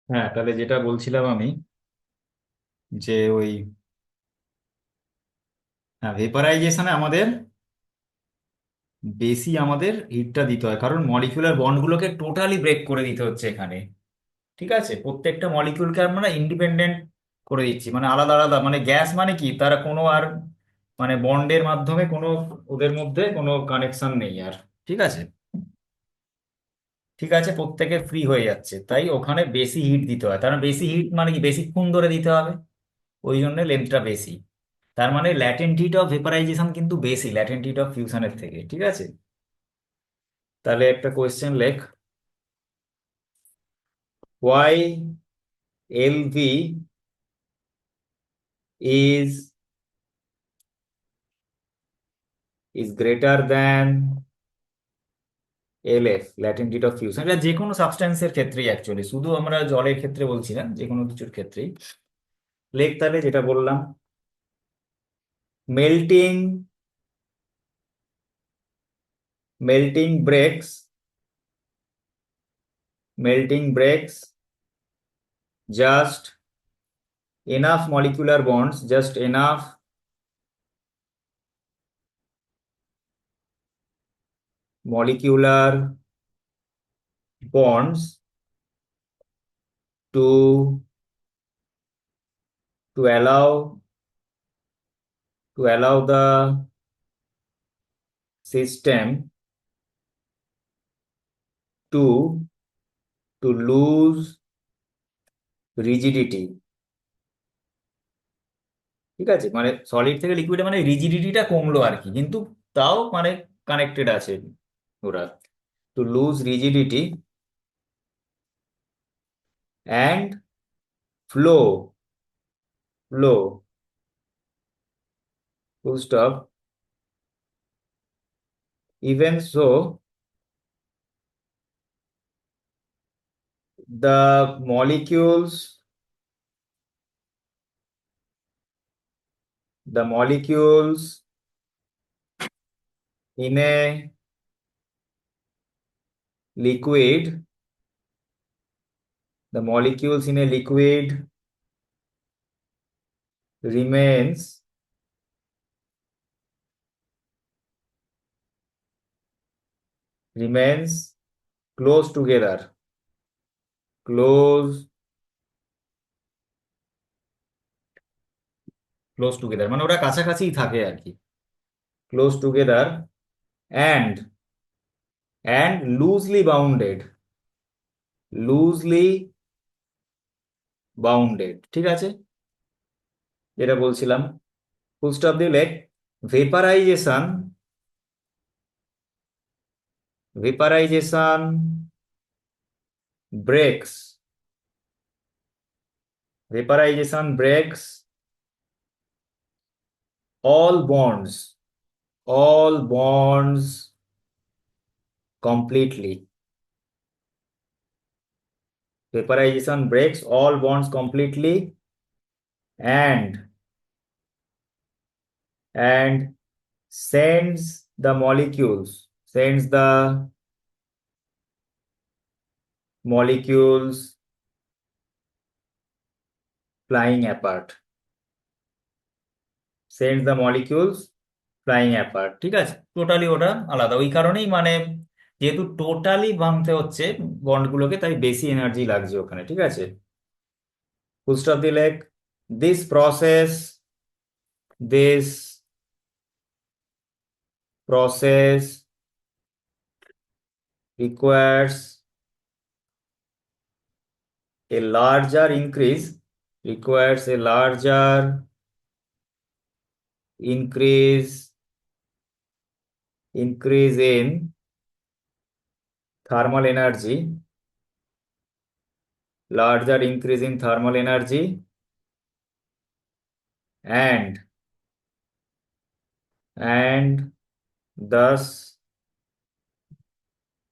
হ্যাঁ, তাহলে যেটা বলছিলাম আমি, যে ওই, হ্যাঁ, ভেপারাইজেশনে আমাদের বেশি আমাদের হিটটা দিতে হয়, কারণ মলিকুলার বন্ডগুলোকে টোটালি ব্রেক করে দিতে হচ্ছে এখানে। ঠিক আছে, প্রত্যেকটা মলিকিউলকে আমরা ইন্ডিপেন্ডেন্ট করে দিচ্ছি, মানে আলাদা আলাদা, মানে গ্যাস মানে কি, তারা কোনো আর মানে বন্ডের মাধ্যমে কোনো, ওদের মধ্যে কোনো কানেকশন নেই আর। ঠিক আছে, ঠিক আছে, প্রত্যেকের ফ্রি হয়ে যাচ্ছে, তাই ওখানে বেশি হিট দিতে হয়, তার বেশি হিট মানে কি, বেশিক্ষণ ধরে দিতে হবে, ওই জন্য লেন্থটা বেশি। তার মানে ল্যাটেন্ট হিট অফ ভেপারাইজেশন কিন্তু বেশি ল্যাটেন্ট হিট অফ ফিউশনের থেকে। ঠিক আছে, তাহলে একটা কোয়েশ্চেন লেখ, why L V is greater than L F, latent heat of fusion. এটা যে কোনো সাবস্টেন্সের ক্ষেত্রেই অ্যাকচুয়ালি, শুধু আমরা জলের ক্ষেত্রে বলছি না, যে কোনো কিছুর ক্ষেত্রেই। লেখ তাহলে যেটা বললাম, melting melting breaks melting breaks just enough molecular bonds, just enough molecular bonds to to allow the system to lose rigidity। ঠিক আছে, মানে সলিড থেকে লিকুইডে মানে রিজিডিটিটা কমলো আর কি, কিন্তু তাও মানে কানেক্টেড আছে ওরা। To lose rigidity and flow flow full stop, even so the molecules the molecules in a liquid the molecules in a liquid remains remains close together close close together মানে ওরা কাছাকাছিই থাকে আর কি close together and loosely bounded ঠিক আছে যেটা বলছিলাম ফুল স্টপ দিলে vaporisation vaporization breaks vaporization breaks all bonds completely vaporization breaks all bonds completely and and sends the molecules flying apart sends the molecules flying apart ঠিক আছে টোটালি ওটা আলাদা ওই কারণেই মানে যেহেতু টোটালি ভাঙতে হচ্ছে বন্ডগুলোকে তাই বেশি এনার্জি লাগছে ওখানে ঠিক আছে ফুল স্টপ দিলে this process this process requires a larger increase requires a larger increase in thermal energy larger increase in thermal energy and thus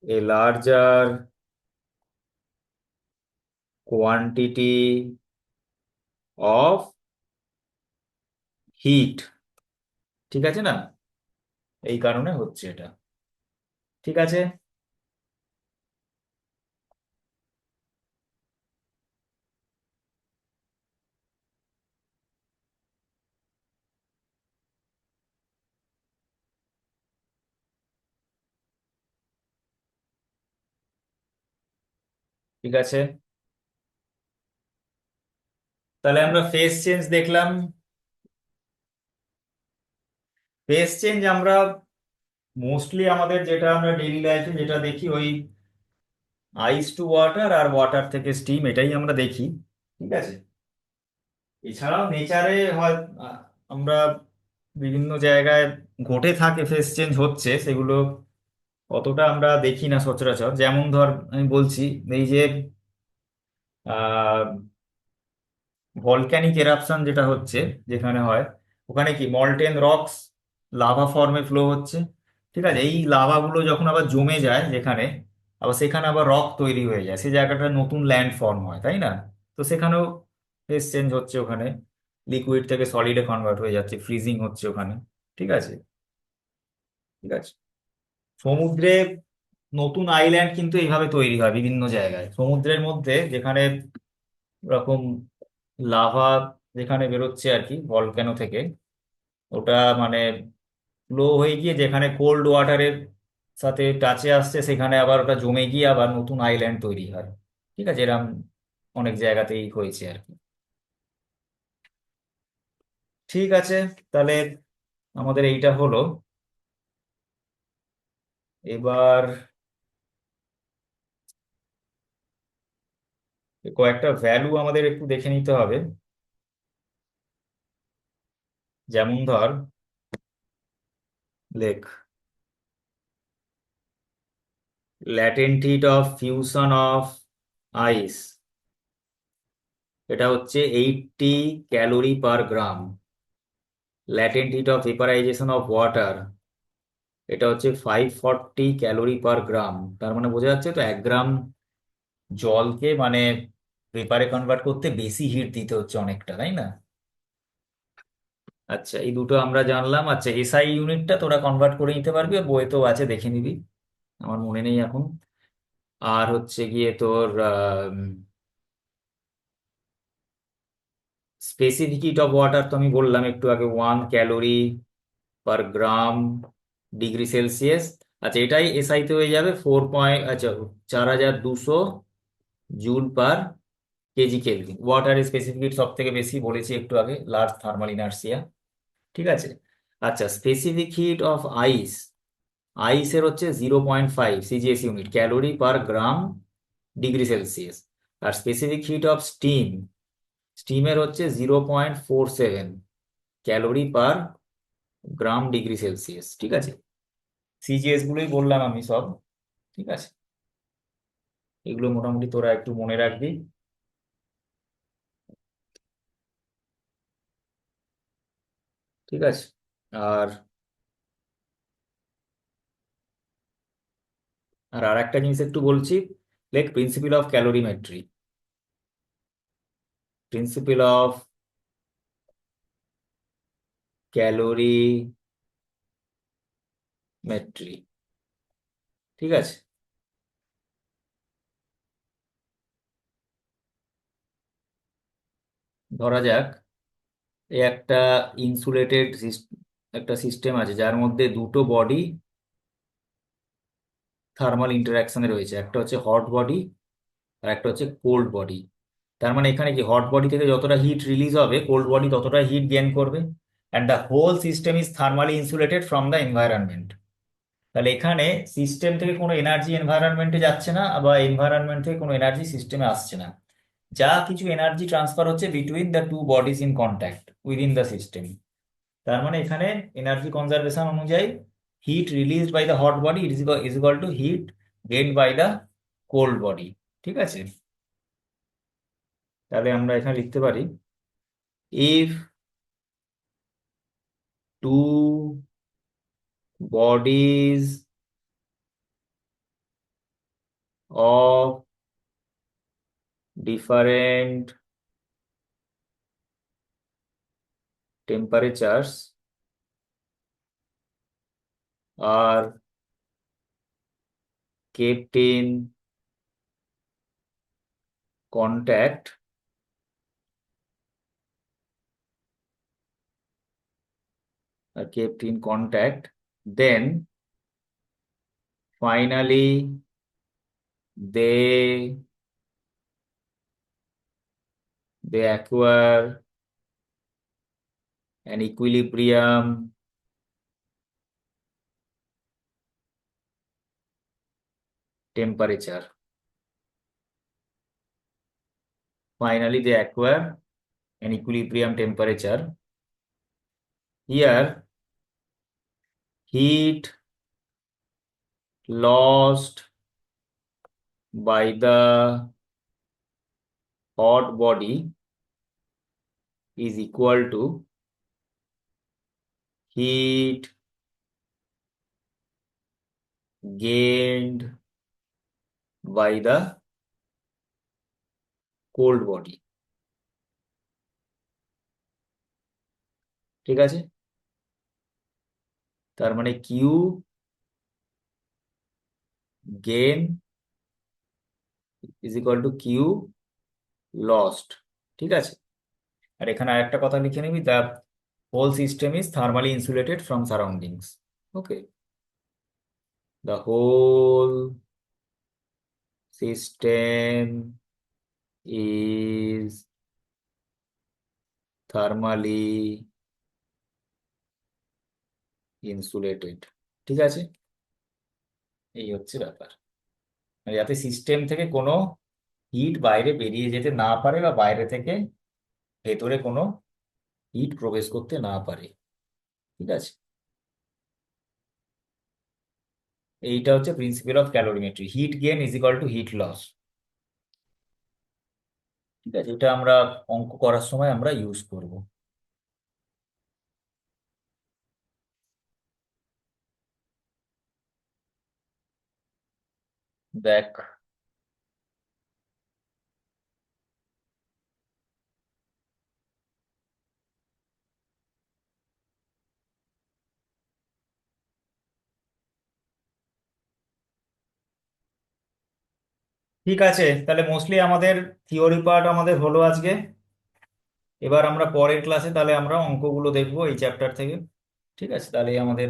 a larger quantity of heat ঠিক আছে না এই কারণে হচ্ছে এটা ঠিক আছে ঠিক আছে তাহলে আমরা ফেজ চেঞ্জ দেখলাম ফেজ চেঞ্জ আমরা মোস্টলি আমাদের যেটা আমরা ডেইলি লাইফে যেটা দেখি ওই আইস টু ওয়াটার আর ওয়াটার থেকে স্টিম এটাই আমরা দেখি ঠিক আছে এছাড়াও নেচারে হয় আমরা বিভিন্ন জায়গায় ঘটে থাকে ফেজ চেঞ্জ হচ্ছে সেগুলো অতটা আমরা দেখি না সচরাচর যেমন ধর আমি বলছি এই যে ভলক্যানিক এরাপশন যেটা হচ্ছে যেখানে হয় ওখানে কি মল্টেন রকস লাভা ফর্মে ফ্লো হচ্ছে ঠিক আছে এই লাভাগুলো যখন আবার জমে যায় যেখানে আবার সেখানে আবার রক তৈরি হয়ে যায় সেই জায়গাটা নতুন ল্যান্ড ফর্ম হয় তাই না তো সেখানেও ফেজ চেঞ্জ হচ্ছে ওখানে লিকুইড থেকে সলিডে কনভার্ট হয়ে যাচ্ছে ফ্রিজিং হচ্ছে ওখানে ঠিক আছে ঠিক আছে সমুদ্রে নতুন আইল্যান্ড কিন্তু এইভাবে তৈরি হয় বিভিন্ন জায়গায় সমুদ্রের মধ্যে যেখানে ওরকম লাভা যেখানে বেরোচ্ছে আর কি ভলক্যানো থেকে ওটা মানে ফ্লো হয়ে গিয়ে যেখানে কোল্ড ওয়াটারের সাথে টাচে আসছে সেখানে আবার ওটা জমে গিয়ে আবার নতুন আইল্যান্ড তৈরি হয় ঠিক আছে এরকম অনেক জায়গাতেই হয়েছে আর কি ঠিক আছে তাহলে আমাদের এইটা হলো এবার কয়েকটা ভ্যালু আমাদের একটু দেখে নিতে হবে যেমন ধর লেখ latent heat of fusion of ice এটা হচ্ছে 80 calorie per gram latent heat of vaporisation of water এটা হচ্ছে 540 ক্যালোরি পার গ্রাম তার মানে বোঝা যাচ্ছে তো 1 গ্রাম জলকে মানে পেপারে কনভার্ট করতে বেশি হিট দিতে হচ্ছে অনেকটা, তাই না? আচ্ছা, এই দুটো আমরা জানলাম। আচ্ছা, এসআই ইউনিটটা তোরা কনভার্ট করে নিতে পারবি, ওর বইতেও আছে, দেখে নিবি, আমার মনে নেই এখন। আর হচ্ছে গিয়ে তোর স্পেসিফিক হিট অফ ওয়াটার তো আমি বললাম একটু আগে, 1 calorie per gram degree Celsius. আচ্ছা, এটাই এসআইতে হয়ে যাবে 4 আচ্ছা 4200 জুল পার কেজি কেলভিন। ওয়াটারের স্পেসিফিক হিট সব থেকে বেশি বলেছি একটু আগে, লার্জ থার্মাল ইনার্সিয়া। ঠিক আছে। আচ্ছা, স্পেসিফিক হিট অফ আইস, আইসের হচ্ছে 0.5 CGS unit, calorie per gram degree Celsius. আর স্পেসিফিক হিট অফ স্টিম, স্টিমের হচ্ছে 0.47 calorie per gram degree Celsius. ঠিক আছে, সিজিএস গুলোই বললাম আমি সব। ঠিক আছে, এগুলো মোটামুটি তোরা একটু মনে রাখবি। ঠিক আছে। আর আর আরেকটা জিনিস একটু বলছি, লেখ principle of calorimetry. Principle of calorimetry. ঠিক আছে। ধরা যাক এই একটা ইনসুলেটেড একটা সিস্টেম আছে, যার মধ্যে দুটো বডি থার্মাল ইন্টারাকশনে রয়েছে, একটা হচ্ছে হট বডি আর একটা হচ্ছে কোল্ড বডি। তার মানে এখানে কি, হট বডি থেকে যতটা হিট রিলিজ হবে, কোল্ড বডি ততটা হিট গেইন করবে, and the whole system is thermally insulated from the environment. তাহলে এখানে সিস্টেম থেকে কোনো এনার্জি এনভায়রনমেন্টে যাচ্ছে না, বা এনভায়রনমেন্ট থেকে কোনো এনার্জি সিস্টেমে আসছে না। যা কিছু এনার্জি ট্রান্সফার হচ্ছে between the two bodies in contact within the system. তার মানে এখানে এনার্জি কনজারভেশন অনুযায়ী heat released by the hot body is equal to heat gained by the cold body. ঠিক আছে, তাহলে আমরা এখানে লিখতে পারি, if two bodies of different temperatures are kept in contact, then finally they acquire an equilibrium temperature. Finally they acquire an equilibrium temperature. Here heat lost by the hot body is equal to heat gained by the cold body. ঠিক আছে, তার মানে Q gain is equal to Q lost. ঠিক আছে, আর এখানে আরেকটা কথা লিখে নিবি, the whole system is thermally insulated from surroundings. Okay, the whole system is thermally insulated. ঠিক আছে, এই হচ্ছে ব্যাপার, মানে যাতে সিস্টেম থেকে কোনো হিট বাইরে বেরিয়ে যেতে না পারে, বা বাইরে থেকে ভেতরে কোনো হিট প্রবেশ করতে না পারে। ঠিক আছে, এইটা হচ্ছে principle of calorimetry, heat gain is equal to heat loss. ঠিক আছে, এটা আমরা অঙ্ক করার সময় আমরা ইউজ করব। দেখ, ঠিক আছে, তাহলে মোস্টলি আমাদের থিওরি পার্ট আমাদের হলো আজকে। এবার আমরা পরের ক্লাসে তাহলে আমরা অঙ্কগুলো দেখবো এই চ্যাপ্টার থেকে। ঠিক আছে, তাহলে আমাদের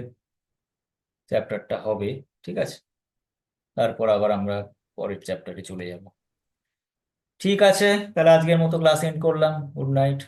চ্যাপ্টারটা হবে। ঠিক আছে, তারপর আবার আমরা পরের চ্যাপ্টারে চলে যাব। ঠিক আছে, তাহলে আজকের মতো ক্লাস এন্ড করলাম। Good night.